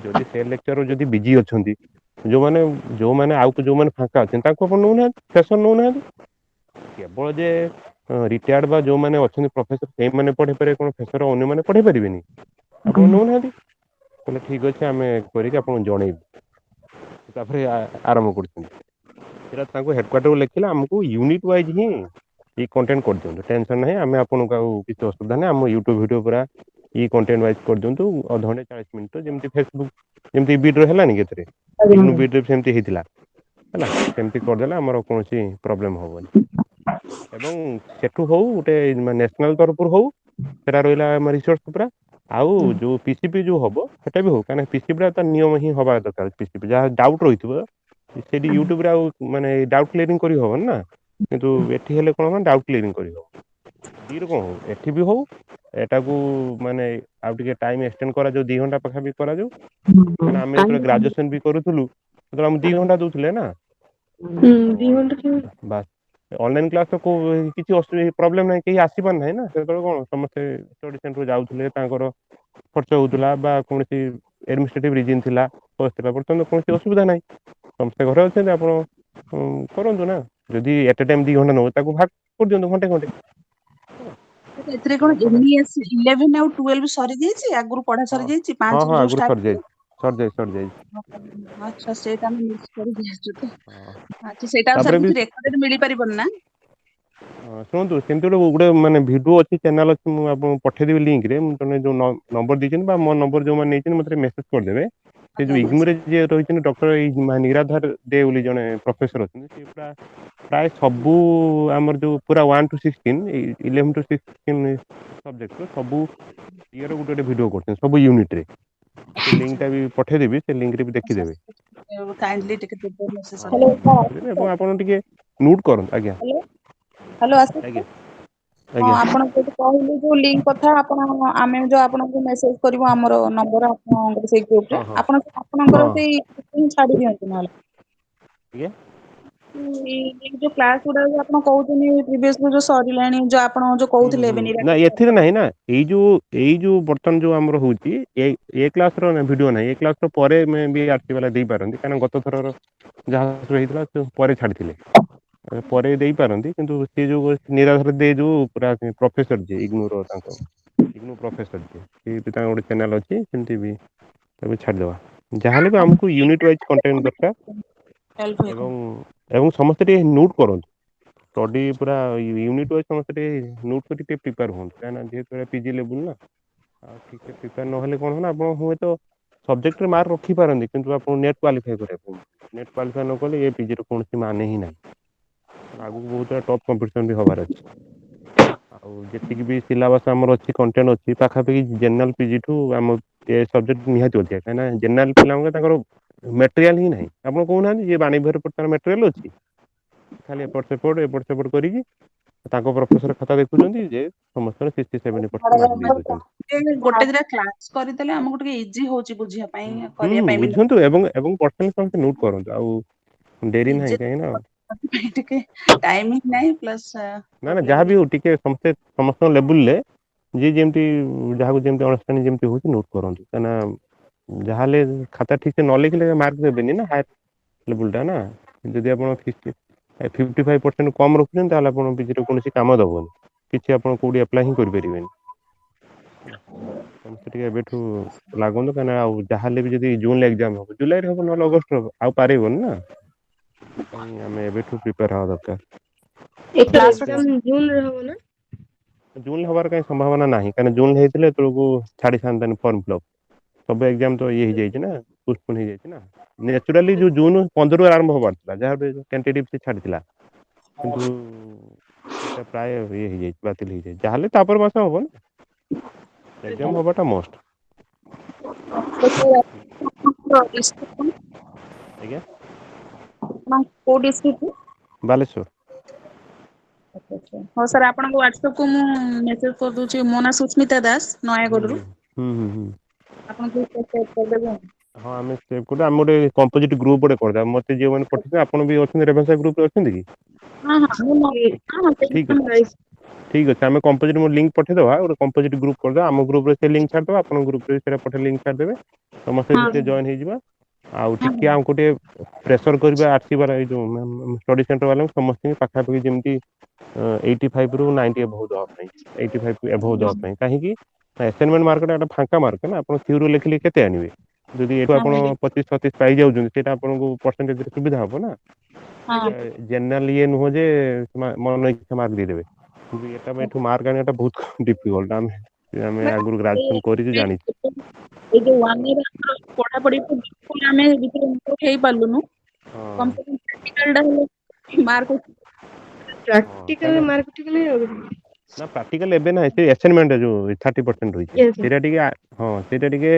ଯଦି ସେ ଲେକ୍ଚର ଯଦି ବିଜି ଅଛନ୍ତି ଯୋଉମାନେ ଫାଙ୍କା ଅଛନ୍ତି ତାଙ୍କୁ ଆପଣ ନଉନାହାନ୍ତି ଫ୍ରେସର ନଉନାହାନ୍ତି କେବଳ ଯେ ରିଟାୟାର୍ଡ ବା ଯୋଉମାନେ ଅଛନ୍ତି ପ୍ରଫେସର ସେଇମାନେ ପଢେଇ ପାରିବେ କଣ ଫ୍ରେସର ଅନ୍ୟମାନେ ପଢେଇ ପାରିବେନି ଆପଣ ନଉନାହାନ୍ତି କହିଲେ ଠିକ ଅଛି ଆମେ କରିକି ଆପଣଙ୍କୁ ଜଣେଇବୁ ତାପରେ ଆରମ୍ଭ କରୁଛନ୍ତି ସେଟା ତାଙ୍କୁ ହେଡକ୍ୱାର୍ଟରକୁ ଲେଖିଲେ ଆମକୁ ୟୁନିଟ ୱାଇଜ ହିଁ ଇ କଣ୍ଟେଣ୍ଟ କରିଦିଅନ୍ତୁ ଟେନସନ ନାହିଁ ଆମେ ଆପଣଙ୍କୁ ଆଉ କିଛି ଅସୁବିଧା ନାହିଁ ଆମ ୟୁଟ୍ୟୁବ ଭିଡିଓ ପୁରା ଇ କଣ୍ଟେଣ୍ଟ ୱାଇଜ କରିଦିଅନ୍ତୁ ଅଧଘଣ୍ଟେ 40 ମିନିଟ ଯେମିତି ଫେସବୁକ୍ ଯେମିତି ବିଡରେ ହେଲାନି କେଥିରେ ଇଗ୍ନୋ ବିଡରେ ସେମିତି ହେଇଥିଲା ହେଲା ସେମିତି କରିଦେଲେ ଆମର କୌଣସି ପ୍ରୋବ୍ଲେମ ହବନି ଏବଂ ସେଠୁ ହଉ ଗୋଟେ ନ୍ୟାସନାଲ ତରଫରୁ ହଉ ସେଟା ରହିଲା ଆମ ରିସୋର୍ସ ପୁରା ଆଉ ଯୋଉ ପିସିପି ଯୋଉ ହବ ସେଟା ବି ହଉ କାହିଁକି ପିସିପି ତା ନିୟମ ହିଁ ହବା ଦରକାର ପିସିପି ଯାହା ଡାଉଟ ରହିଥିବ ସେଇଠି ୟୁଟ୍ୟୁବରେ ଆଉ ମାନେ ଡାଉଟ କ୍ଲିୟରିଂ କରିହବନି ନା କିନ୍ତୁ ଏଠି ହେଲେ କଣ ହବ ଡାଉଟ କ୍ଲିୟରିଂ କରିହବ ଦିରେ କଣ ହଉ ଏଠି ବି ହଉ ଏଟାକୁ ମାନେ ଆଉ ଟିକେ ଟାଇମ ଏକ୍ସଟେଣ୍ଡ କରାଯାଉ 2 ଘଣ୍ଟା ପାଖାପାଖି କରାଯାଉ କାହିଁକିନା ଆମେ ଯେତେବେଳେ ଗ୍ରାଜୁଏସନ ବି କରୁଥିଲୁ ସେତେବେଳେ ଆମେ 2 ଘଣ୍ଟା ଦଉଥିଲେ ନା ବାସ୍ ଅନଲାଇନ କ୍ଲାସ ତ କିଛି ପ୍ରୋବ୍ଲେମ ନାହିଁ କେହି ଆସିବାର ନାହିଁ ନା ସେତେବେଳେ କଣ ସମସ୍ତେ ଷ୍ଟଡି ସେଣ୍ଟର ଯାଉଥିଲେ ତାଙ୍କର ଖର୍ଚ୍ଚ ହଉଥିଲା ବା କୌଣସି ଆଡମିନିଷ୍ଟ୍ରେଟିଭ ରିଜିନ ଥିଲା ବର୍ତ୍ତମାନ କୌଣସି ଅସୁବିଧା ନାହିଁ ସମସ୍ତେ ଘରେ ଅଛନ୍ତି ଆପଣ କରନ୍ତୁ ନା ଯଦି ଏଟ ଟାଇମ 2 ଘଣ୍ଟା ନବ ତାକୁ ଭାଗ କରିଦିଅନ୍ତୁ ଘଣ୍ଟେ ଘଣ୍ଟେ ଏଥିରେ କଣ MES 11 ଆଉ 12 ସରିଯାଇଛି ଆଗରୁ ପଢା ହଁ ସରିଯାଇଛି ହଁ 5 ହଁ ରୁ ଯୋଉ ଆଗରୁ ଷ୍ଟାର୍ଟ ସରିଯାଇଛି ସରିଯାଇଛି ଆଚ୍ଛା ସେଇଟା ଆମେ ମିସ୍ କରିକି ଆସିଛୁ ତ ହଁ ଆଚ୍ଛା ସେଇଟା ଆଉ ତାପରେ ସାର୍ ବି କିଛି ରେକର୍ଡରେ ମିଳିପାରିବନି ନା ଶୁଣନ୍ତୁ ସେମିତି ଗୋଟେ ମାନେ ଭିଡିଓ ଅଛି ଚ୍ୟାନେଲ ଅଛି ମୁଁ ଆପଣଙ୍କୁ ପଠେଇଦେବି ଲିଙ୍କରେ ମୁଁ ତମେ ଯୋଉ ନମ୍ବର ଦେଇଛନ୍ତି ବା ମୋ ନମ୍ବର ଯୋଉମାନେ ନେଇଛନ୍ତି ମତେ ମେସେଜ କରିଦେବେ ସେ ଆଜ୍ଞା ଯୋଉ ଆଜ୍ଞା ଇଗ୍ନୋରେ ଯିଏ ରହିଛନ୍ତି ଡକ୍ଟର ନିରାଧାର ଦେ ବୋଲି ଜଣେ ପ୍ରଫେସର ଅଛନ୍ତି ସେ ପୁରା ପ୍ରାୟ ସବୁ ଆମର ଯୋଉ ପୁରା 1 to 16 11 to 16 ସବଜେକ୍ଟ ସବୁ ଇଏର ଗୋଟେ ଭିଡିଓ କରୁଛନ୍ତି ସବୁ ୟୁନିଟରେ ସେ ଲିଙ୍କ ଟା ବି ପଠେଇଦେବି ସେ ଲିଙ୍କରେ ବି ଦେଖିଦେବେ କାଇଣ୍ଡଲି ଟିକେ ଦେବେ ମେସେଜ ହଁ ହେଲେ ଦେଖିଦେବେ ଏବଂ ଆପଣ ଟିକେ ନୋଟ୍ କରନ୍ତୁ ଆଜ୍ଞା ହ୍ୟାଲୋ ଆଶିଷ ଆଜ୍ଞା ହଁ ଆଜ୍ଞା ଆପଣ ଯୋଉ କହିଲେ ଯୋଉ ଲିଙ୍କ କଥା ଆପଣ ଆମେ ଯୋଉ ଆପଣଙ୍କୁ ମେସେଜ କରିବୁ ଆମର ନମ୍ବର ଆପଣଙ୍କର ସେଇ ଗ୍ରୁପରେ ହଁ ହଁ ଆପଣ ଆପଣଙ୍କର ହଁ ସେଇ ଛାଡି ଦିଅନ୍ତୁ ନହେଲେ ଆଜ୍ଞା ଏଇ ଯୋଉ କ୍ଲାସ ଗୁଡା ଆପଣ କହୁଛନ୍ତି ପ୍ରିଭିୟସ ଯୋଉ ସରିଲାଣି ଯୋଉ ଆପଣ ଯୋଉ କହୁଥିଲେ ଏବେ ନା ଏଥିରେ ନାହିଁ ନା ଏଇ ଯୋଉ ବର୍ତ୍ତମାନ ଯୋଉ ଆମର ହଉଛି ଏ କ୍ଲାସ ର ଭିଡିଓ ନାହିଁ ଏ କ୍ଲାସ ର ପରେ ବି ବାଲା ଦେଇପାରନ୍ତି କାହିଁକିନା ଗତ ଥରର ଯାହା ହେଇଥିଲା ସେ ପରେ ଛାଡିଥିଲେ ପରେ ଦେଇପାରନ୍ତି କିନ୍ତୁ ସେ ଯୋଉ ନିରାଧର ଦେଇ ଯୋଉ ପୁରା ପ୍ରଫେସର ଯିଏ ଇଗ୍ନୋର ତାଙ୍କ ଇଗ୍ନୋ ପ୍ରଫେସର ଯିଏ ସେ ବି ତାଙ୍କ ଗୋଟେ ଚ୍ୟାନେଲ ଅଛି ସେମିତି ବି ତାକୁ ଛାଡିଦବା ଯାହାହେଲେ ବି ଆମକୁ ୟୁନିଟ୍ ୱାଇଜ୍ କଣ୍ଟେଣ୍ଟ ଦରକାର ହେଲ୍ପ ହୁଏ ଏବଂ ସମସ୍ତେ ଟିକେ ନୋଟ୍ କରନ୍ତୁ ଷ୍ଟଡି ପୁରା ୟୁନିଟ୍ ୱାଇଜ୍ ସମସ୍ତେ ଟିକେ ନୋଟ୍ କରି ଟିକେ ପ୍ରିପେୟାର ହୁଅନ୍ତୁ କାହିଁକିନା ଯେହେତୁ ପିଜି ଲେବୁଲ ନା ଆଉ ଠିକ ସେ ପ୍ରିପେୟାର ନହେଲେ କଣ ହବ ନା ଆପଣ ହୁଏତ ସବଜେକ୍ଟରେ ମାର୍କ ରଖିପାରନ୍ତି କିନ୍ତୁ ଆପଣ ନେଟ୍ କ୍ୱାଲିଫାଇ କରିବାକୁ ପଡ଼ିବ ନେଟ୍ କ୍ୱାଲିଫାଇ ନ କଲେ ଏ ପିଜିର କୌଣସି ମାନେ ହିଁ ନାହିଁ ଆଗକୁ ବହୁତ ଟଫ୍ କମ୍ପିଟିସନ ବି ହବାର ଅଛି ଆଉ ଯେତିକି ବି ସିଲାବସ ଆମର ଅଛି କଣ୍ଟେଣ୍ଟ ଅଛି ପାଖାପାଖି ଜେନେରାଲ ପିଜିଠୁ ଆମ ଏ ସବଜେକ୍ଟ ନିହାତି ଅଧିକା କାହିଁକିନା ଜେନେରାଲ ପିଲାଙ୍କ ତାଙ୍କର ମେଟେରିଆଲ ହିଁ ନାହିଁ ଆପଣ କହୁନାହାନ୍ତି ଯେ ବାଣୀବିହାର ତାର ମେଟେରିଆଲ ଅଛି ଖାଲି ଏପଟ ସେପଟ କରିକି ତାଙ୍କ ପ୍ରଫେସର ଖାତା ଦେଖୁଛନ୍ତି ଯେ ସମସ୍ତଙ୍କର 60-70% ମାର୍କ ଦେଇ ଦଉଛନ୍ତି ଗୋଟେ ଦିଟା କ୍ଲାସ କରିଦେଲେ ଆମକୁ ଟିକେ ଇଜି ହଉଛି ବୁଝିବା ପାଇଁ ହୁଁ କରିବା ପାଇଁ ବି ବୁଝନ୍ତୁ ଏବଂ ପର୍ସନାଲି ସମସ୍ତେ ନୋଟ୍ କରନ୍ତୁ ଆଉ ଡେରି ନାହିଁ ନିଜେ କାହିଁକି ନା ପାଇଁ ଟିକେ ଟାଇମ ନାହିଁ ପ୍ଲସ ନା ନା ଯାହା ବି ହଉ ଟିକେ ସମସ୍ତଙ୍କ ଲେବୁଲରେ ଯିଏ ଯେମିତି ଯାହାକୁ ଯେମିତି ଅଣ୍ଡରଷ୍ଟାଣ୍ଡିଂ ଯେମିତି ହଉଛି ନୋଟ୍ କରନ୍ତୁ କାହିଁକିନା ଯାହାହେଲେ ଖାତା ଠିକ ସେ ନ ଲେଖିଲେ ମାର୍କ ଦେବେନି ନା ହାଏଷ୍ଟ ଲେବୁଲ ଟା ନା ଯଦି ଆପଣ 55% କମ ରଖୁଛନ୍ତି ତାହେଲେ ଆପଣ କୌଣସି କାମ ଦବନି କିଛି ଆପଣ କୋଉଠି ଆପ୍ଲାଏ ହିଁ କରିପାରିବେନି ସମସ୍ତେ ଟିକେ ଏବେଠୁ ଲାଗନ୍ତୁ କାହିଁକିନା ଆଉ ଯାହାହେଲେ ବି ଯଦି ଜୁନରେ ଏକ୍ଜାମ ହବ ଜୁଲାଇରେ ହବ ନହେଲେ ଅଗଷ୍ଟରେ ହବ ଆଉ ପାରିବନି ନା ସେଥିପାଇଁ ଆମେ ଏବେଠୁ ପ୍ରିପେୟାର ହବା ଦରକାର ଏ କ୍ଲାସ ଟା ଜୁନରେ ହବ ନା ଜୁନ ହବାର କାହିଁ ସମ୍ଭାବନା ନାହିଁ କାହିଁକି ଜୁନ ହେଇଥିଲେ ଏତେବେଳକୁ ଛାଡ଼ି ସାରନ୍ତାଣି ଫର୍ମ ଫିଲଅପ୍ ସବୁ ଏକ୍ଜାମ ତ ଇଏ ହେଇଯାଇଛି ନା ପୋଷ୍ଟପୋନ୍ ହେଇଯାଇଛି ନା ନ୍ୟାଚୁରାଲି ଯୋଉ ଜୁନ 15ରୁ ଆରମ୍ଭ ହବାର ଥିଲା ଯାହା ଟେଣ୍ଟେଟିଭ୍ ସେ ଛାଡିଥିଲା କିନ୍ତୁ ସେଇଟା ପ୍ରାୟ ଇଏ ହେଇଯାଇଛି ବାତିଲ ହେଇଯାଇଛି ଯାହାହେଲେ ତାପର ମାସ ହବ ନା ଏକ୍ଜାମ ହବାଟା ମଷ୍ଟ ଆଜ୍ଞା କୋଉ ଡିଷ୍ଟ୍ରିକ୍ଟ? ବାଲେଶ୍ୱର। ହଉ ସାର୍ ଆପଣଙ୍କ ହ୍ୱାଟ୍ସଆପ୍ କୁ ମୁଁ ମେସେଜ କରିଦଉଛି। ମୋ ନାଁ ସୁସ୍ମିତା ଦାସ ହୁଁ ନୟାଗଡ଼ରୁ। ହୁଁ ହୁଁ ହୁଁ। ଆପଣ ଟିକେ ସେଭ୍ କରିଦେବେ। ହଁ ଆମେ ସେଭ୍ କରିବୁ। ଆମେ ଗୋଟେ କମ୍ପୋଜିଟ୍ ଗ୍ରୁପ ଗୋଟେ କରିଦେବା। ମତେ ଯେଉଁମାନେ ପଠେଇବେ ଆପଣ ବି ଅଛନ୍ତି ରେଭେନ୍ସା ଗ୍ରୁପରେ ଅଛନ୍ତି କି? ହଁ ହଁ ମୁଁ ହଁ ଠିକ୍ ଅଛି ଠିକ୍ ଅଛି। ଆମେ କମ୍ପୋଜିଟ୍ ମୋ ଲିଙ୍କ ପଠେଇଦେବା। ଗୋଟେ କମ୍ପୋଜିଟ୍ ଗ୍ରୁପ କରିଦେବା। ଆମ ଗ୍ରୁପରେ ସେ ଲିଙ୍କ ଛାଡ଼ିଦେବା। ଆପଣଙ୍କ ଗ୍ରୁପରେ ସେଇଟା ପଠେଇ ଲିଙ୍କ ଛାଡ଼ିଦେବେ। ସମସ୍ତେ ସେଥିରେ ଜଏନ୍ ହେଇଯିବା। ଆଉ ଟିକେ ଆମକୁ ଟିକେ ପ୍ରେସର କରିବା ଆସିବାର ଏଇ ଯୋଉ ଷ୍ଟଡି ସେଣ୍ଟର ବାଲାଙ୍କୁ ସମସ୍ତଙ୍କୁ ପାଖାପାଖି ଯେମିତି 85ରୁ 90 ଏଭବ ଦେବା ପାଇଁ 85 ଏଭବ ଦେବା ପାଇଁ। କାହିଁକି ଆସାଇନମେଣ୍ଟ ମାର୍କଟା ଗୋଟେ ଫାଙ୍କା ମାର୍କ ନା। ଆପଣ ଥିଓରି ଲେଖିଲେ କେତେ ଆଣିବେ? ଯଦି ଏଠୁ ଆପଣ 25-36 ପାଇଯାଉଛନ୍ତି ସେଇଟା ଆପଣଙ୍କୁ ପରସେଣ୍ଟେଜରେ ସୁବିଧା ହବ ନା। ଏଇଟା ଜେନେରାଲ ଇଏ ନୁହଁ ଯେ ମନ ଇଚ୍ଛା ମାର୍କ ଦେଇଦେବେ। କିନ୍ତୁ ଏଟା ଏଠୁ ମାର୍କ ଆଣିବାଟା ବହୁତ ଡିଫିକଲ୍ଟ। ଆମେ ଆଗରୁ ଗ୍ରାଜୁଏସନ କରିଛୁ ଜାଣିଛୁ। ଏଇ ଯୋଉ 1 ଇୟର ଆମର ପଢାପଢି ବିଲକୁଲ ଆମେ ଭିତରେ ଇନଭଲ୍ଭ ହେଇପାରିଲୁନୁ। ହଁ କମ୍ ସେ କମ୍ ପ୍ରାକ୍ଟିକାଲଟା ହେଲେ ମାର୍କ ହଁ କାହିଁକିନା ନା ପ୍ରାକ୍ଟିକାଲ ଏବେ ନାହିଁ। ସେ ଆସାଇନମେଣ୍ଟ ଯୋଉ 30% ରହିଛି ସେଇଟା ଟିକେ ହଁ ସେଇଟା ଟିକେ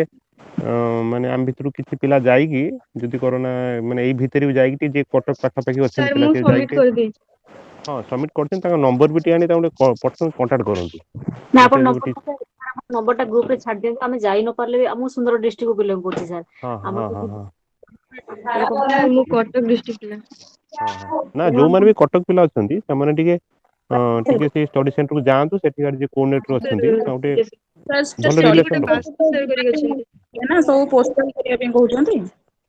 ମାନେ ଆମ ଭିତରୁ କିଛି ପିଲା ଯାଇକି ଯଦି କରୋନା ମାନେ ଏଇ ଭିତରେ ବି ଯାଇକି ଟିକେ କଟକ ପାଖାପାଖି ଅଛନ୍ତି ପିଲା ସେ ଯାଇକି ହଁ ସବମିଟ୍ କରିଛନ୍ତି। ତାଙ୍କ ନମ୍ବର ବି ଟିକେ ଆଣି ତାଙ୍କୁ ଟିକେ ପର୍ସନାଲ କଣ୍ଟାକ୍ଟ କରନ୍ତୁ। ନା ଆପଣ ମେସେଜ ନମ୍ବର ନମ୍ବରଟା ଗ୍ରୁପରେ ଛାଡି ଦିଅନ୍ତୁ। ଆମେ ଯାଇ ନ ପାରିଲେ ବି ଆମକୁ ସୁନ୍ଦର ଡିଷ୍ଟ୍ରିକ୍ଟ ବିଲଙ୍ଗ କରୁଛି ସାର୍। ହଁ ହଁ ହଁ ହଁ ମୁଁ କଟକ ଡିଷ୍ଟ୍ରିକ୍ଟ ପିଲା। ହଁ ହଁ ନା ଯୋଉମାନେ ବି କଟକ ପିଲା ଅଛନ୍ତି ସେମାନେ ଟିକେ ଟିକେ ସେଇ ଷ୍ଟଡି ସେଣ୍ଟରକୁ ଯାଆନ୍ତୁ। ସେଠିକାର ଯିଏ କୋଅର୍ଡିନେଟର ଅଛନ୍ତି ତାଙ୍କୁ ଟିକେ ଭଲ ରିଲେସନ ନା ସବୁ ପୋଷ୍ଟାଲ କରିବା ପାଇଁ କହୁଛନ୍ତି।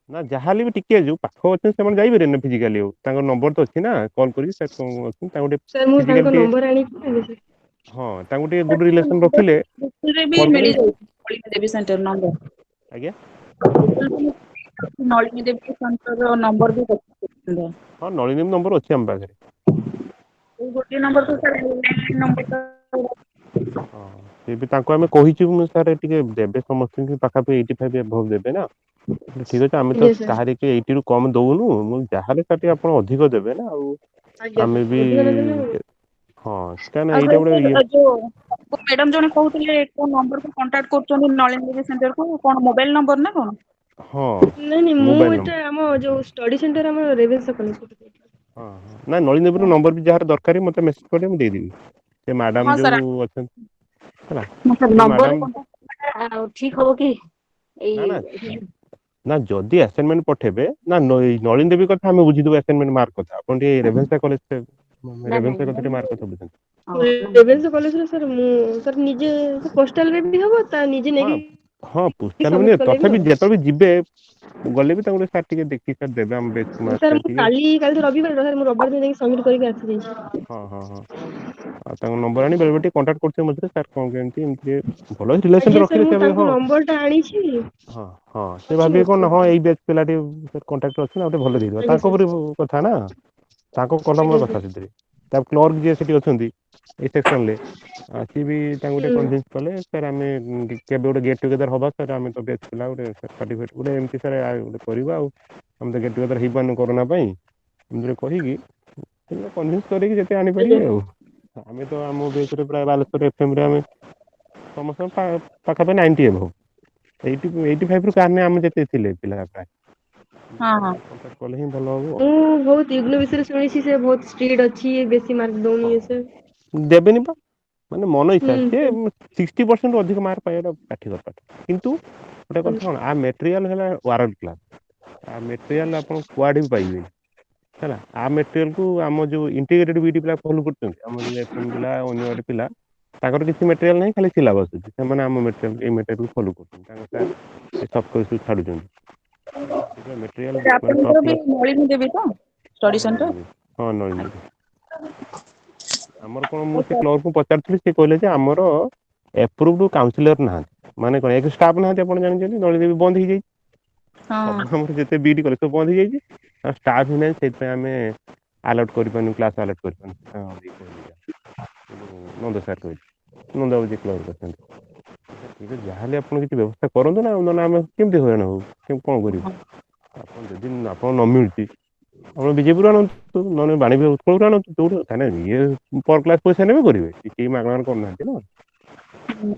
ନା ଯାହାହେଲେ ବି ଟିକେ ଯୋଉ ପାଖ ଅଛନ୍ତି ସେମାନେ ଯାଇପାରିବେନି ନା ଫିଜିକାଲି ଆଉ। ତାଙ୍କ ନମ୍ବର ତ ଅଛି ନା କଲ୍ କରିକି ସାର୍ କଣ ଅଛନ୍ତି ତାଙ୍କୁ ଟିକେ ଫିଜିକାଲି ଟିକେ ହଁ ତାଙ୍କୁ ଟିକେ ଗୁଡ ରିଲେସନ ରଖିଲେ ବି କଲ୍ କରି ମିଳିଯାଉଛି ଦେବୀ ସେଣ୍ଟର ନମ୍ବର। ଆଜ୍ଞା ନଳିନୀ ଦେବୀ ସେଣ୍ଟରର ନମ୍ବର ବି ହଁ ନଳିନୀ ନମ୍ବର ଅଛି ଆମ ପାଖରେ। ଏଇ ଗୋଟିଏ ନମ୍ବର ତ ସାର୍ ଲ୍ୟାଣ୍ଡଲାଇନ ନମ୍ବର ହଁ ସେ ବି ତାଙ୍କୁ ଆମେ କହିଛୁ ମୁଁ ସାର୍ ଟିକେ ଦେବେ ସମସ୍ତଙ୍କୁ ପାଖାପାଖି 85 ଏଭବ ଦେବେ ନା। ଠିକ ଅଛି ଆମେ ତ କାହାରି କି 80ରୁ କମ ଦଉନୁ। ମୁଁ ଯାହାହେଲେ ସାର୍ ଟିକେ ଆପଣ ଅଧିକ ଦେବେ ନା ଆଉ। ଆମେ ବି ହଁ କାହିଁକିନା ଏଇଟା ଗୋଟେ ଇଏ ମ୍ୟାଡାମ ଜଣେ କହୁଥିଲେ କୋଉ ନମ୍ବରକୁ କଣ୍ଟାକ୍ଟ କରୁଛନ୍ତି ନଳିନୀ ଦେବୀ ସେଣ୍ଟରକୁ କଣ ମୋବାଇଲ ନମ୍ବର ନା କଣ? ହଁ ନାଇଁ ନାଇଁ ମୁଁ ମୋବାଇଲ ଏଟା ନମ୍ବର ଆମ ଯୋଉ ଷ୍ଟଡି ସେଣ୍ଟର ଆମର ରେଭେନ୍ସା କଲେଜ। ହଁ ହଁ ନାଇଁ ନଳିନୀ ଦେବୀର ନମ୍ବର ବି ଯାହାର ଦରକାର ମତେ ମେସେଜ କରିବେ ମୁଁ ଦେଇଦେବି। ସେ ହଁ ମ୍ୟାଡାମ ସାର୍ ଯୋଉ ଅଛନ୍ତି ହେଲା ସେ ନମ୍ବରରେ ମ୍ୟାଡାମ କଣ୍ଟାକ୍ଟ ଠିକ ହବ କି? ନା ନା ଏଇ ନା ଯଦି ଆସାଇନମେଣ୍ଟ ପଠେଇବେ ନା ନଳିନୀ ଦେବୀ କଥା ଆମେ ବୁଝିଦବୁ ଆସାଇନମେଣ୍ଟ ମାର୍କ କଥା। ଆପଣ ଟିକେ ରେଭେନ୍ସା କଲେଜ ନାଇଁ ରେଭେନ୍ସା କଥା ଟିକେ ନାଇଁ ମାର୍କ କଥା ବୁଝନ୍ତୁ। ରେଭେନ୍ସା କଲେଜରେ ସାର୍ ମୁଁ ସାର୍ ନିଜେ ପୋଷ୍ଟାଲରେ ବି ହବ ତା ନିଜେ ହଁ ନେଇକି ହଁ ପୋଷ୍ଟାଲ ସବମିଟ ମାନେ କଲେ ବି ତଥାପି ହବ। ଯେତେବେଳେ ବି ଯିବେ ଗଲେ ବି ତାଙ୍କୁ ସାର୍ ଟିକେ ଦେଖି ସାର୍ ଦେବେ ଆମ ବେଚ୍ ମାର୍କ ସାର୍ ଟା ମୁଁ ଟିକେ କାଲି ତ ରବିବାର ମୁଁ ରବିବାର ଦିନ ଯାଇକି ସବମିଟ କରିକି ଆସିଯାଇଛି। ହଁ ହଁ ହଁ ଆଉ ତାଙ୍କ ନମ୍ବର ଆଣି ବେଳେବେଳେ ଟିକେ କଣ୍ଟାକ୍ଟ କରୁଥିବେ ମଝିରେ ସାର୍ କଣ କେମିତି ଏମିତି ଭଲ ରିଲେସନ ଆଜ୍ଞା ସାର୍ ରଖିଲେ ମୁଁ ସେ ତାଙ୍କ ହଁ ନମ୍ବର ଟା ଆଣିଛି ହଁ ହଁ ସେ ଅଛି ଭାବିବେ ମୋର କଣ ସବୁ। ହଁ ଏଇ ବେଚ୍ ପିଲା ଟିକେ କଣ୍ଟାକ୍ଟ ଅଛି ଆଉ ଟିକେ ଭଲ ଦେଇଦେବା ଆଜ୍ଞା ତାଙ୍କ ସାର୍ ଉପରେ କଥା ନା ତାଙ୍କ ଆଜ୍ଞା କଲମର ସାର୍ କଥା ସେଥିରେ। ତା କ୍ଲର୍କ ଯିଏ ସେଠି ଅଛନ୍ତି ଏଇ ସେକ୍ସନରେ ସିଏ ବି ତାଙ୍କୁ ଟିକେ କନଭିନ୍ସ କଲେ ସାର୍ ଆମେ କେବେ ଗୋଟେ ଗେଟ୍ ଟୁଗେଦର ହବା ସାର୍ ଆମେ ତ ବେଚ୍ ପିଲା ଗୋଟେ ସାର୍ଟିଫିକେଟ ଗୋଟେ ଏମିତି ସାର୍ ଗୋଟେ କରିବା ଆଉ ଆମେ ତ ଗେଟ୍ ଟୁଗେଦର ହେଇପାରୁନୁ କରୋନା ପାଇଁ ଏମିତି କହିକି କନଭିନ୍ସ କରିକି ଯେତେ ଆଜ୍ଞା ଆଣିପାରିବେ ଆଉ। ଆମେ ତ ଆମ ବେଚରେ ପ୍ରାୟ ବାଲେଶ୍ୱର ଏଫଏମରେ ଆମେ ସମସ୍ତଙ୍କ ପାଖାପାଖି 90 ଏଭବ। 85ରୁ କାହାର ନାହିଁ ଆମେ ଯେତେ ଥିଲେ ପିଲା ପ୍ରାୟ। ହଁ ହଁ କଣ୍ଟାକ୍ଟ କଲେ ହିଁ ଭଲ ହବ। ମୁଁ ବହୁତ ଇଗ୍ନୋ ବିଷୟରେ ଶୁଣିଛି ସେ ବହୁତ ଷ୍ଟ୍ରିକ୍ଟ ଅଛି ବେଶୀ ମାର୍କ ଦଉନି ଇଏ ସିଏ। ଦେବେନି ପା ମାନେ ମନ ଇଚ୍ଛା ସେ ହୁଁ 60%ରୁ ଅଧିକ ମାର୍କ ପାଇବାଟା କାଠିକର ପାଠ କିନ୍ତୁ ଗୋଟେ କଥା କଣ ଆ ମେଟେରିଆଲ ହେଲା ୱାରେଣ୍ଟ କ୍ଲାସ୍। ଆ ମେଟେରିଆଲ ଆପଣ କୁଆଡେ ବି ପାଇବେନି ହେଲା ଆ ମେଟେରିଆଲକୁ ଆମ ଯୋଉ ଇଣ୍ଟିଗ୍ରେଟେଡ ବିଇଡି ପିଲା ଫଲୋ କରୁଛନ୍ତି ଆମ ଯୋଉ ଏଫଏମ ପିଲା ଅନ୍ୟ ପିଲା ତାଙ୍କର କିଛି ମେଟେରିଆଲ ନାହିଁ ଖାଲି ସିଲାବସ ଅଛି ସେମାନେ ଆମ ମେଟେରିଆଲ ଏଇ ମେଟେରିଆଲ ଫଲୋ କରୁଛନ୍ତି ତାଙ୍କ ସାର୍ ଏ ସବକୋର୍ସ ଛାଡୁଛନ୍ତି ସେଥିପାଇଁ ମେଟେରିଆଲ ମାନେ ଟପ୍ ଆପଣଙ୍କର ବି କ୍ଲାସ୍ ନଳିନୀ ଦେବୀ ତ ହଁ ଷ୍ଟଡି ସେଣ୍ଟର? ନଳିନୀ ଦେବୀ ହଁ ନଳିନୀ ଦେବୀ। ଆମର କଣ ମୁଁ ସେ କ୍ଲର୍କଙ୍କୁ ପଚାରିଥିଲି ସେ କହିଲେ ଯେ ଆମର ଏପ୍ରୁଭଡ୍ କାଉନସିଲର ନାହାନ୍ତି ମାନେ କଣ ଏକ ଷ୍ଟାଫ ନାହାନ୍ତି ଆପଣ ଜାଣିଛନ୍ତି ନଳିନୀ ଦେବୀ ବନ୍ଦ ହେଇଯାଇଛି। ହଁ ସବୁ ଆମର ଯେତେ ବିଇଡି କଲେଜ ସବୁ ବନ୍ଦ ହେଇଯାଇଛି ଆଉ ଷ୍ଟାଫ ହିଁ ନାହିଁ ସେଇଥିପାଇଁ ଆମେ ଆଲାଉଟ୍ କରିପାରୁନୁ କ୍ଲାସ ଆଲାଉଟ୍ କରିପାରୁନୁ କହିଲେ ଯା ଯୋଉ ନନ୍ଦ ସାର୍ କହିଲେ ନନ୍ଦ ବାବୁ ଯିଏ କ୍ଲର୍କ ଅଛନ୍ତି। ଠିକ୍ ଅଛି ଯାହାହେଲେ ଆପଣ କିଛି ବ୍ୟବସ୍ଥା କରନ୍ତୁ ନା ନହେଲେ ଆମେ କେମିତି ହଇରାଣ ହବୁ କଣ କରିବୁ। ଆପଣ ଯଦି ଆପଣଙ୍କୁ ନ ମିଳୁଛି ଆପଣ ବିଜେପିରୁ ଆଣନ୍ତୁ ନହେଲେ ବାଣୀବିହାର ଉତ୍କଳରୁ ଆଣନ୍ତୁ ଯୋଉଠୁ କାହିଁକିନା ଇଏ ପର କ୍ଲାସ ପଇସା ନେବେ କରିବେ କେହି ମାଗଣାରେ କରୁନାହାନ୍ତି ନା।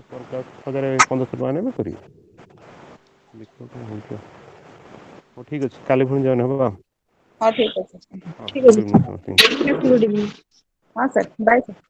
ପର କ୍ଲାସ 1000 1500 ଟଙ୍କା ନେବେ କରିବେ। ହଉ ଠିକ୍ ଅଛି କାଲି ପୁଣି ଜଏନ୍ ହବା। ହଁ ଠିକ୍ ଅଛି। ହଁ ଠିକ ଗୁଡ୍ ଅଛି ଇଭିନିଂ ସମସ୍ତଙ୍କୁ। Good evening. ହଁ ସାର୍ ବାଏ ସାର୍।